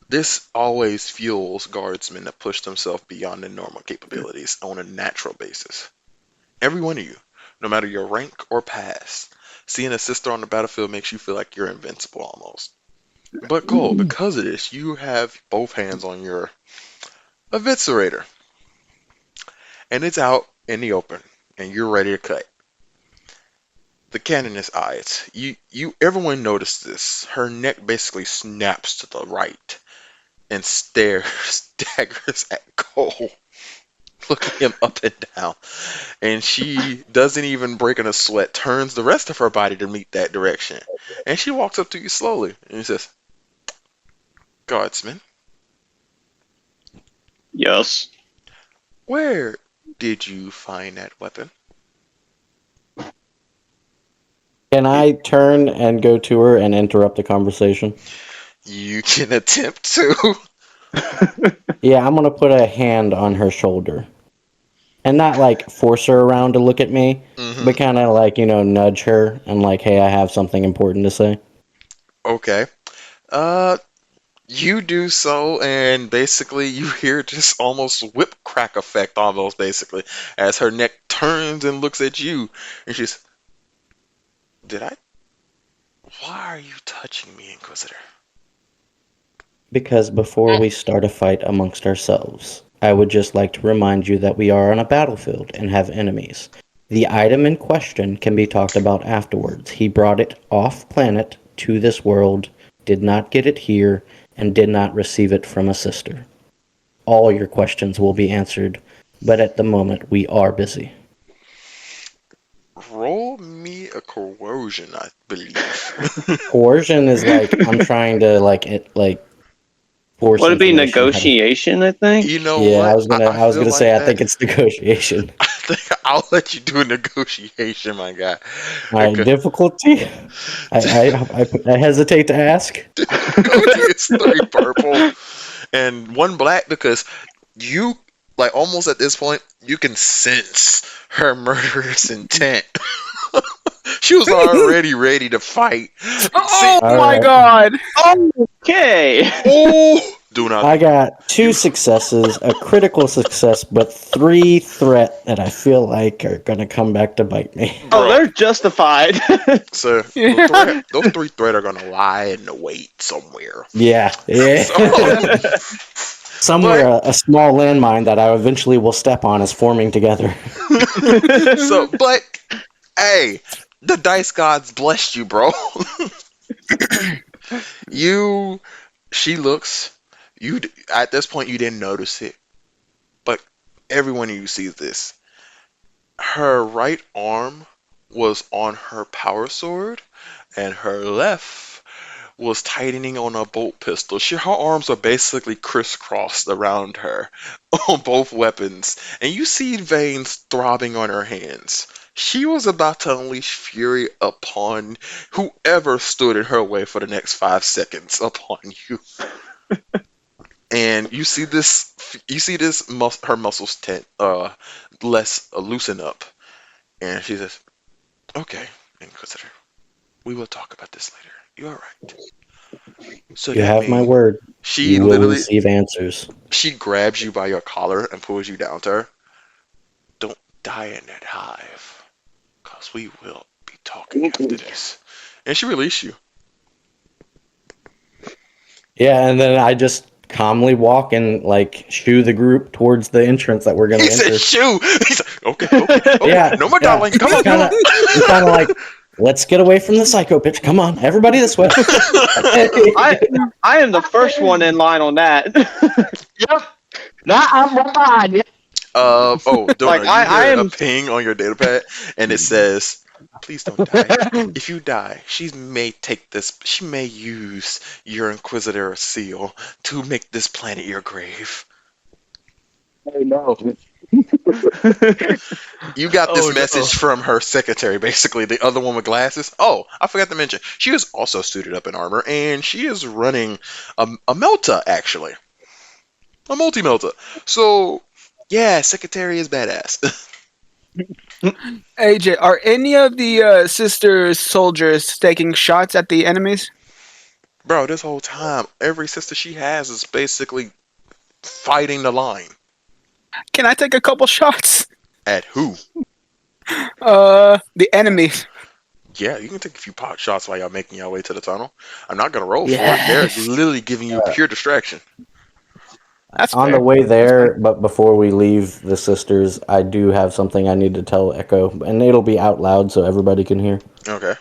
This always fuels guardsmen to push themselves beyond their normal capabilities on a natural basis. Every one of you, no matter your rank or past, seeing a sister on the battlefield makes you feel like you're invincible almost. But Cole, because of this, you have both hands on your eviscerator, and it's out in the open, and you're ready to cut. The cannon is eyes. Everyone noticed this. Her neck basically snaps to the right and staggers at Cole, looking him up and down. And she doesn't even break in a sweat, turns the rest of her body to meet that direction. And she walks up to you slowly and says, Guardsman, Yes. where did you find that weapon? Can I turn and go to her and interrupt the conversation? You can attempt to. Yeah, I'm gonna put a hand on her shoulder. And not like force her around to look at me, but kind of like, nudge her and like, hey, I have something important to say. Okay. Uh, you do so, and basically you hear just almost whip crack effect almost basically as her neck turns and looks at you, and she's, did I? Why are you touching me, Inquisitor? Because before we start a fight amongst ourselves, I would just like to remind you that we are on a battlefield and have enemies. The item in question can be talked about afterwards. He brought it off planet to this world, did not get it here, and did not receive it from a sister. All your questions will be answered, but at the moment we are busy. Roll me a coercion, I believe. Coercion is like I'm trying to force Would it be information out of. negotiation, I think? You know Yeah, I what? was gonna I I was feel gonna like say I that. think it's negotiation. I think I'll let you do a negotiation, my guy. My Okay. difficulty? I hesitate to ask. Difficulty is 3 purple and 1 black because you, like, almost at this point, you can sense her murderous intent. She was already ready to fight. See, Oh All my right. god! Okay. oh, do not. I got 2 successes, a critical success, but 3 threat that I feel like are gonna come back to bite me. Oh, Bro, they're justified. so Yeah. those 3 threat are gonna lie in the wait somewhere. Yeah, So, yeah. Somewhere but a small landmine that I eventually will step on is forming together. but hey, the dice gods blessed you, bro. you, she looks. At this point you didn't notice it, but everyone of you sees this. Her right arm was on her power sword, and her left was tightening on a bolt pistol. Her arms are basically crisscrossed around her on both weapons, and you see veins throbbing on her hands. She was about to unleash fury upon whoever stood in her way for the next 5 seconds upon you. And you see this, her muscles loosen up, and she says, "Okay, Inquisitor, we will talk about this later. You are right." So You that have my means word. she You will literally receive answers. she grabs you by your collar and pulls you down to her. Don't die in that hive, cause we will be talking after this. And she released you. Yeah, and then I just calmly walk and like shoo the group towards the entrance that we're gonna He said, enter. "Shoo." He's like, "Okay. Yeah, No more yeah. darling. Come on, I'm come on." kind of like, let's get away from the psycho pitch. Come on, everybody this way. I am the first one in line on that. Yep. No, I'm right behind you. Donna, Like you I hear a am. ping on your data pad, and it says, "Please don't die. If you die, she may take this. She may use your Inquisitor seal to make this planet your grave." Oh no. You got this Oh, no. message from her secretary, basically, the other one with glasses. Oh, I forgot to mention, she is also suited up in armor, and she is running a melta, actually. A multi-melta. So, yeah, secretary is badass. AJ, are any of the sister soldiers taking shots at the enemies? Bro, this whole time, every sister she has is basically fighting the line. Can I take a couple shots? At who? The enemies. Yeah, you can take a few pot shots while y'all making your way to the tunnel. I'm not gonna roll for it. Yes. They're literally giving you pure distraction. That's On fair. the way there, but before we leave the sisters, I do have something I need to tell Echo, and it'll be out loud so everybody can hear. Okay.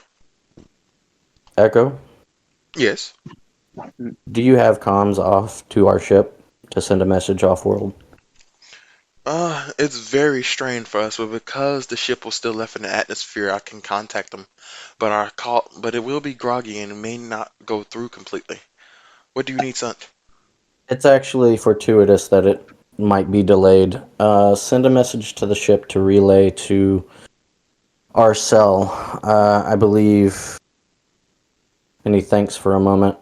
Echo, Yes. do you have comms off to our ship to send a message off-world? It's very strained for us, but because the ship was still left in the atmosphere, I can contact them. But it will be groggy and it may not go through completely. What do you need, son? It's actually fortuitous that it might be delayed. Send a message to the ship to relay to our cell. I believe. And he thinks for a moment.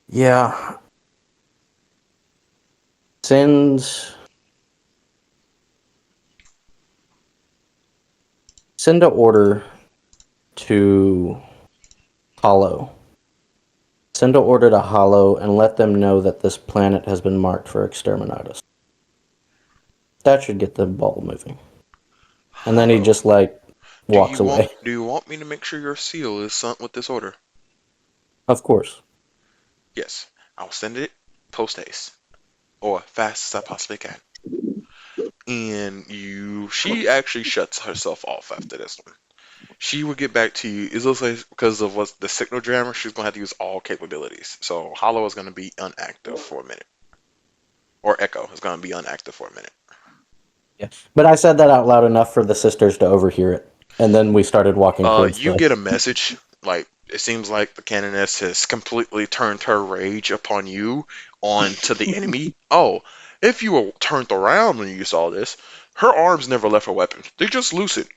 Yeah. Send an order to Hollow. Send an order to Hollow and let them know that this planet has been marked for exterminatus. That should get the ball moving. And then he just walks away. Do you want me to make sure your seal is sent with this order? Of course. Yes. I'll send it post haste. Or fast as I possibly can. And she actually shuts herself off after this one. She will get back to you. It looks like because of what the signal jammer, she's gonna have to use all capabilities. So Hollow is gonna be inactive for a minute. Or Echo is gonna be inactive for a minute. Yeah. But I said that out loud enough for the sisters to overhear it. And then we started walking towards You get a message, like, it seems like the canoness has completely turned her rage upon you onto the enemy. Oh, if you were turned around when you saw this, her arms never left her weapon. They just loosened.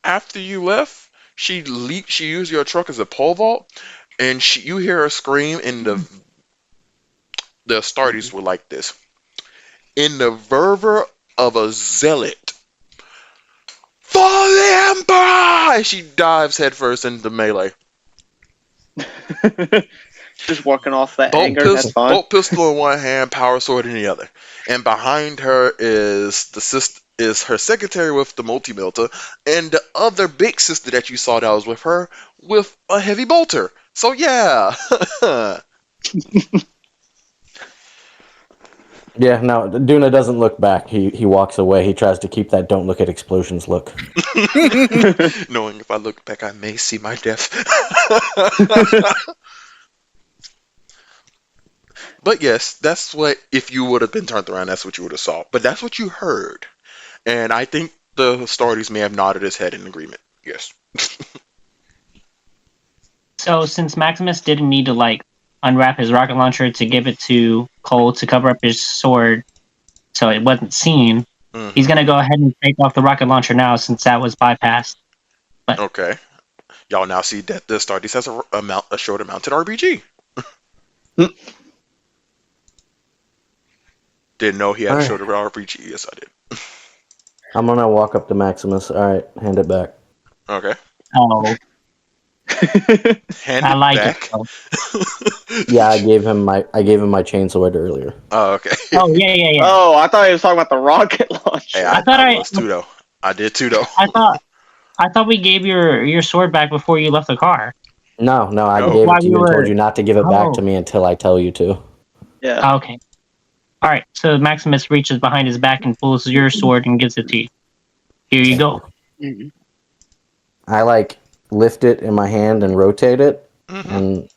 After you left, she used your truck as a pole vault, and you hear her scream, and the Astartes were like this. In the fervor of a zealot. Fuck the Emperor! And she dives headfirst into melee. Just walking off that anger. That's fine. Bolt pistol in one hand, power sword in the other. And behind her is her secretary with the multi-melter, and the other big sister that you saw that was with her with a heavy bolter. So yeah. Yeah, no, Duna doesn't look back. He walks away. He tries to keep that don't look at explosions look. Knowing if I look back, I may see my death. But yes, that's what, if you would have been turned around, that's what you would have saw. But that's what you heard. And I think the Astartes may have nodded his head in agreement. Yes. So since Maximus didn't need to like unwrap his rocket launcher to give it to Cole to cover up his sword, so it wasn't seen, he's gonna go ahead and take off the rocket launcher now since that was bypassed. But Okay. Y'all now see that the Astartes has a shoulder-mounted RPG. Didn't know he had a Alright. shoulder-mounted RPG. Yes, I did. I'm gonna walk up to Maximus. All right, hand it back. Okay. oh, Hand I it like back. it. Though. Yeah, I gave him my chainsword earlier. Oh, okay. Oh yeah. Oh, I thought he was talking about the rocket launcher. Hey, I thought I was too, though. I did too, though. I thought we gave your sword back before you left the car. No, I No. gave While it to we you and were- told you not to give it back to Oh. me until I tell you to. Yeah. Okay. All right. So Maximus reaches behind his back and pulls your sword and gives it to you. Here you go. I like lift it in my hand and rotate it, and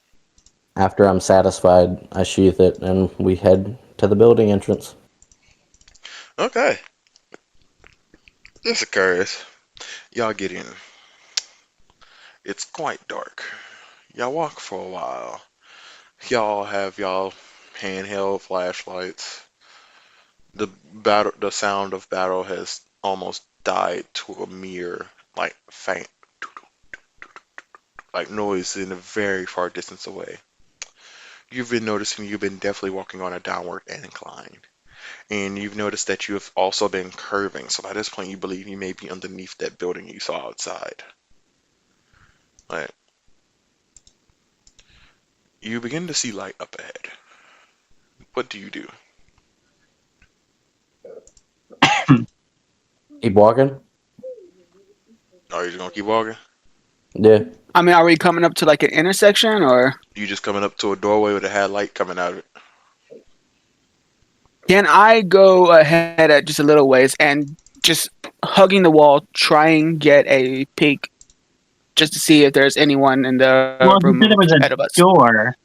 after I'm satisfied, I sheath it and we head to the building entrance. Okay. This occurs. Y'all get in. It's quite dark. Y'all walk for a while. Y'all have y'all handheld flashlights. The sound of battle has almost died to a mere like faint like noise in a very far distance away. You've been definitely walking on a downward incline. And you've noticed that you have also been curving. So by this point you believe you may be underneath that building you saw outside. Right. You begin to see light up ahead. What do you do? Keep walking? Are you just gonna keep walking? Yeah. I mean, are we coming up to like an intersection or You just coming up to a doorway with a had light coming out of it? can I go ahead at just a little ways and just hugging the wall, try and get a peek just to see if there's anyone in the Well, you room said there was ahead a of us? door.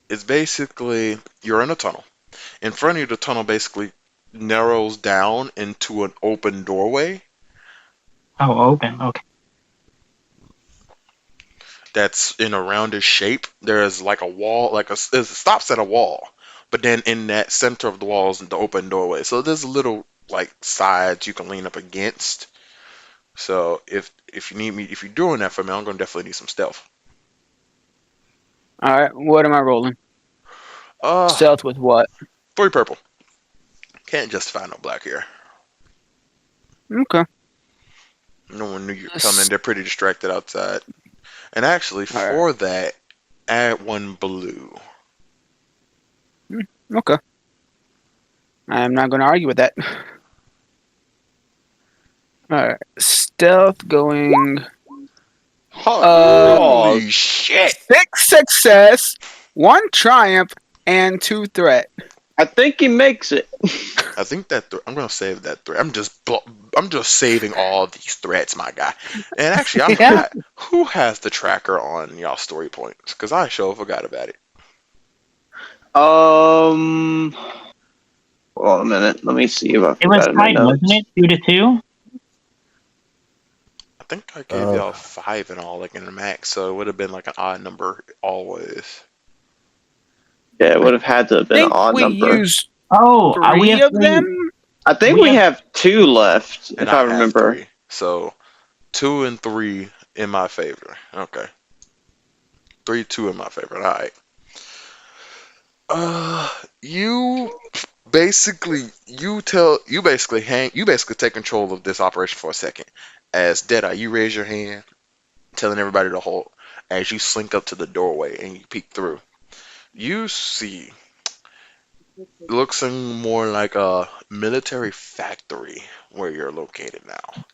It's basically, you're in a tunnel. In front of you, the tunnel basically narrows down into an open doorway Oh, open. Okay. that's in a rounded shape. There's like a wall, it stops at a wall, but then in that center of the wall is the open doorway. So there's a little like sides you can lean up against. So if you need me, if you're doing that for me, I'm gonna definitely need some stealth. All right, what am I rolling? Stealth with what? 3 purple. Can't justify no black here. Okay. No one knew you were coming. They're pretty distracted outside. And actually, All for that, add 1 blue. Okay. I'm not going to argue with that. All right, stealth going Holy shit! 6 success, 1 triumph, and 2 threat. I think he makes it. I think that I'm gonna save that threat. I'm just saving all these threats, my guy. And actually, I forgot who has the tracker on y'all story points because I sure forgot about it. Hold on a minute. Let me see if I It was forgot in my tight, notes. wasn't it? 2-2. I think I gave y'all 5 in all, like in the max, so it would have been like an odd number always. Yeah, it would have had to have I been an think odd we number. used Oh, we 3 have of 3. them. I think we we have- have 2 left, And if I have remember. 3. So 2 and 3 in my favor. Okay. 3-2 in my favor. All right. You basically you basically take control of this operation for a second. As Deadeye, you raise your hand, telling everybody to hold. As you slink up to the doorway and you peek through, you see looks more like a military factory where you're located now.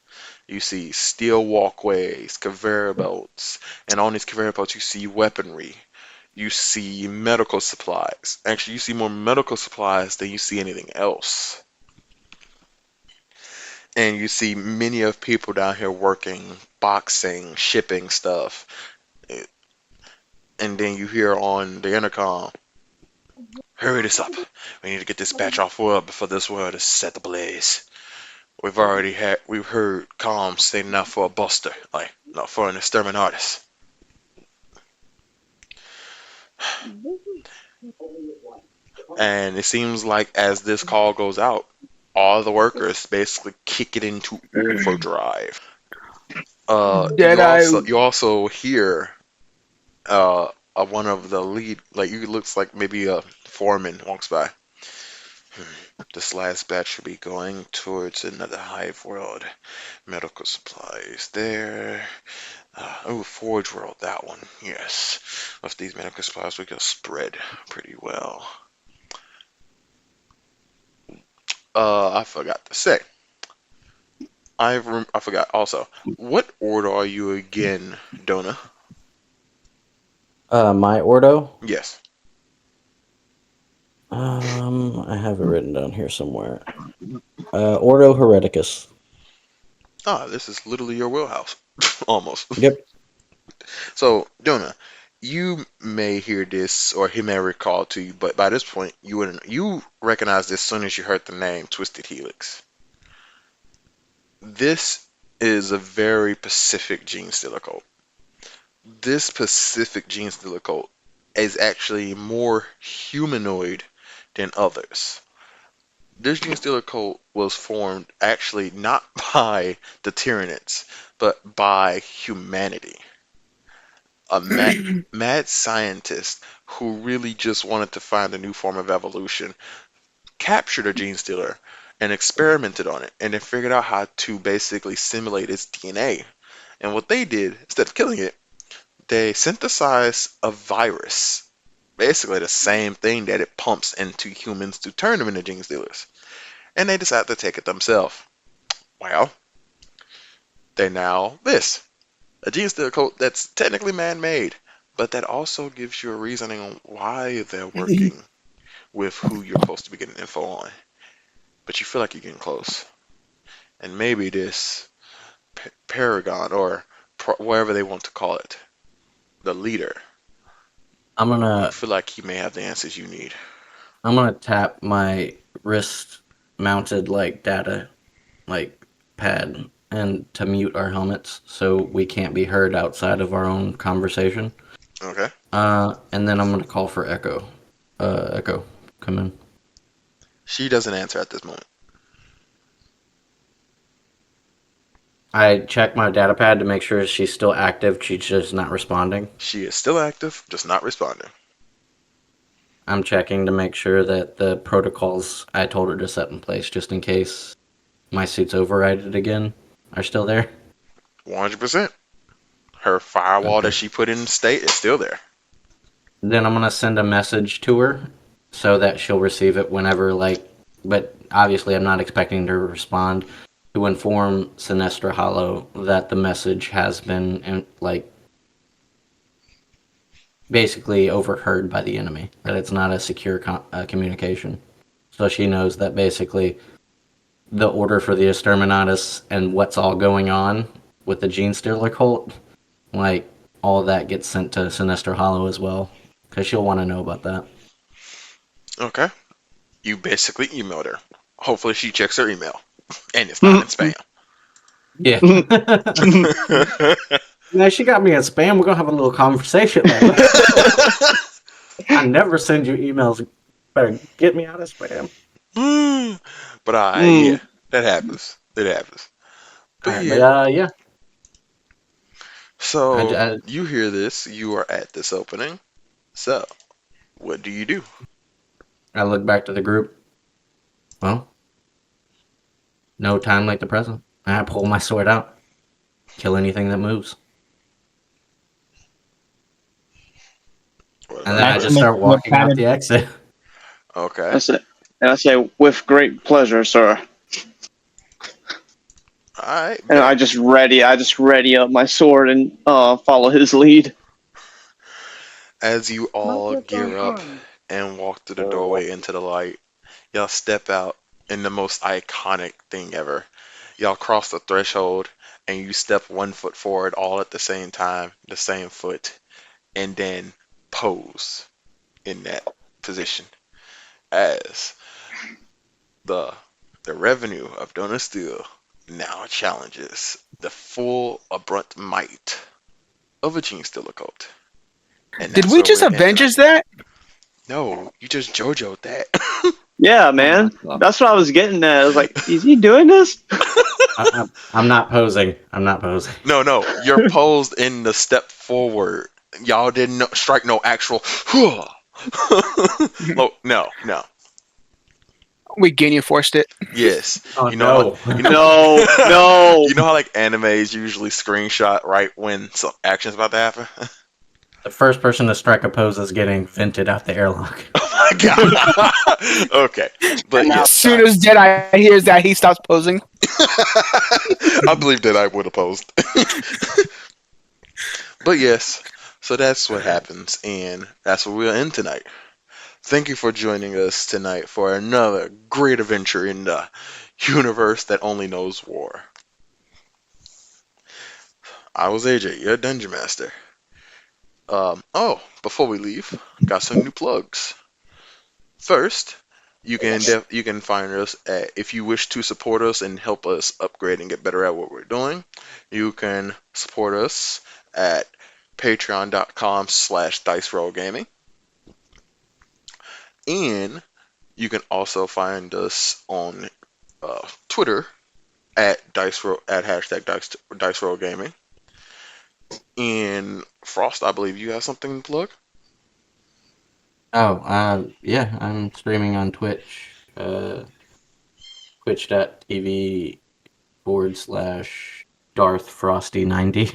You see steel walkways, conveyor belts, and on these conveyor belts you see weaponry. You see medical supplies. Actually, you see more medical supplies than you see anything else. And you see many of people down here working, boxing, shipping stuff. And then you hear on the intercom, hurry this up. We need to get this batch off world before this world is set ablaze. We've heard comms saying not for a buster, like not for an exterminatus. And it seems like as this call goes out, all the workers basically kick it into overdrive. Deadeye. You also hear one of the lead, like you looks like maybe a foreman walks by. This last batch should be going towards another hive world. Medical supplies there. Forge world, that one. Yes. With these medical supplies, we can spread pretty well. I forgot to say. I forgot also. What order are you again, Dona? My Ordo. Yes. I have it written down here somewhere. Ordo Hereticus. This is literally your wheelhouse. Almost. Yep. So, Dona, you may hear this or he may recall to you, but by this point you recognize this as soon as you heard the name Twisted Helix. This is a very Pacific gene stealer cult. This Pacific gene stealer cult is actually more humanoid than others. This gene stealer cult was formed actually not by the Tyranids, but by humanity. A mad scientist who really just wanted to find a new form of evolution captured a gene stealer and experimented on it and then figured out how to basically simulate its DNA. And what they did, instead of killing it, they synthesized a virus. Basically the same thing that it pumps into humans to turn them into gene stealers. And they decided to take it themselves. Well, they now this. A gene stealer cult that's technically man-made, but that also gives you a reasoning on why they're working with who you're supposed to be getting info on. But you feel like you're getting close. And maybe this Paragon, or whatever they want to call it, the leader, I feel like he may have the answers you need. I'm gonna tap my wrist mounted like data like pad and to mute our helmets so we can't be heard outside of our own conversation. Okay. And then I'm gonna call for Echo. Echo, come in. She doesn't answer at this moment. I check my data pad to make sure she's still active. She's just not responding. She is still active, just not responding. I'm checking to make sure that the protocols I told her to set in place, just in case my suit's overridden again, are still there. 100%. Her firewall Okay. that she put in the state is still there. Then I'm gonna send a message to her so that she'll receive it whenever, but obviously I'm not expecting her to respond, to inform Sinestra Hollow that the message has been, basically overheard by the enemy, that it's not a secure communication. So she knows that basically the order for the Exterminatus and what's all going on with the Gene Stealer cult, all that gets sent to Sinestra Hollow as well, because she'll want to know about that. Okay. You basically emailed her. Hopefully she checks her email. And it's not in spam. Yeah. Now she got me in spam. We're gonna have a little conversation. I never send you emails. Better get me out of spam. But yeah, that happens. It happens. But Yeah. So you hear this. You are at this opening. So what do you do? I look back to the group. Well, no time like the present. I pull my sword out, kill anything that moves, What and about then I Chris? just start walking out the exit. Okay. I say, with great pleasure, sir. Alright, And bet. I just ready up my sword and follow his lead. As you all gear up and walk through the doorway into the light, y'all step out in the most iconic thing ever. Y'all cross the threshold and you step 1 foot forward all at the same time, the same foot, and then pose in that position as the the revenue of Dona Steel now challenges the full abrupt might of a Gene Stealer cult. And Did that's we where just we're in tonight. Avengers that? No, you just JoJo'd that. Yeah, Oh my man. God. That's what I was getting at. I was like, is he doing this? I'm not posing. I'm not posing. No, you're posed in the step forward. Y'all didn't strike no actual. No. We Ginyu forced it. Yes, Oh you know, no! No, no. you know how like animes usually screenshot right when some action's about to happen. The first person to strike a pose is getting vented out the airlock. Oh my god. Okay, but And now As yes, soon as Deadeye hears that, he stops posing. I believe that I would have posed. But yes, so that's what happens, and that's what we'll end tonight. Thank you for joining us tonight for another great adventure in the universe that only knows war. I was AJ, your dungeon master. Before we leave, got some new plugs. First, you can find us at, if you wish to support us and help us upgrade and get better at what we're doing, you can support us at patreon.com/dice roll gaming, and you can also find us on Twitter at hashtag dice roll gaming. And Frost, I believe you have something to plug. Yeah, I'm streaming on Twitch, twitch.tv/DarthFrosty90.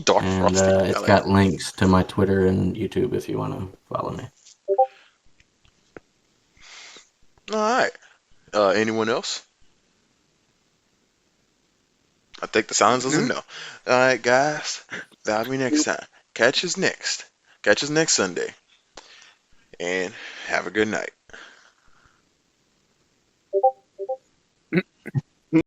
Dark And Frosty, I it's like got it. links to my Twitter and YouTube if you want to follow me. All right. Anyone else? I think the silence is a no. All right, guys. That'll be next time. Catch us next. Catch us next Sunday. And have a good night.